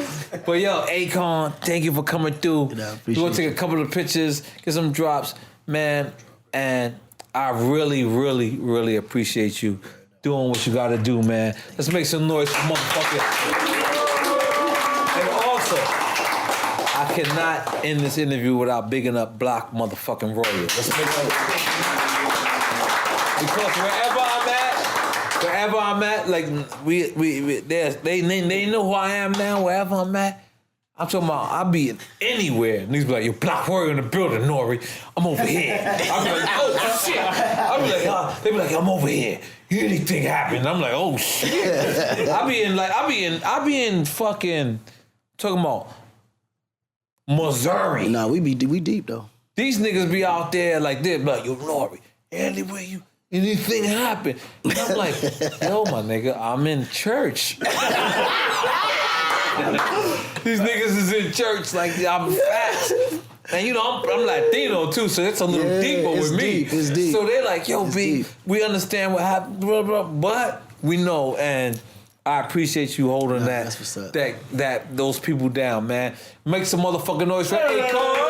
But yo, Akon, thank you for coming through. We're gonna take a couple of pictures, get some drops, man. And I really, really, really appreciate you doing what you gotta do, man. Let's make some noise for motherfucker. And also, I cannot end this interview without bigging up Block motherfucking Royal. Let's make some. Because wherever I'm at, like they know who I am now. Wherever I'm at, I'm talking about I'll be anywhere. And he's be like, "Yo, Block Warrior in the building, Nori. I'm over here." I'll be like, "Oh shit!" I'll be like, they be like, "I'm over here. Anything happened?" I'm like, "Oh shit!" I be in fucking talking about Missouri. Nah, we deep though. These niggas be out there like this, like, "Yo, Nori, anywhere you." Anything happen? And I'm like, yo, my nigga, I'm in church. These niggas is in church like I'm fast. And you know, I'm Latino too, so it's a little deeper with me. Deep, it's deep. So they're like, yo, It's B, deep. we understand what happened, blah, blah, but we know, and I appreciate you holding That's what's up. that those people down, man. Make some motherfucking noise for Akon.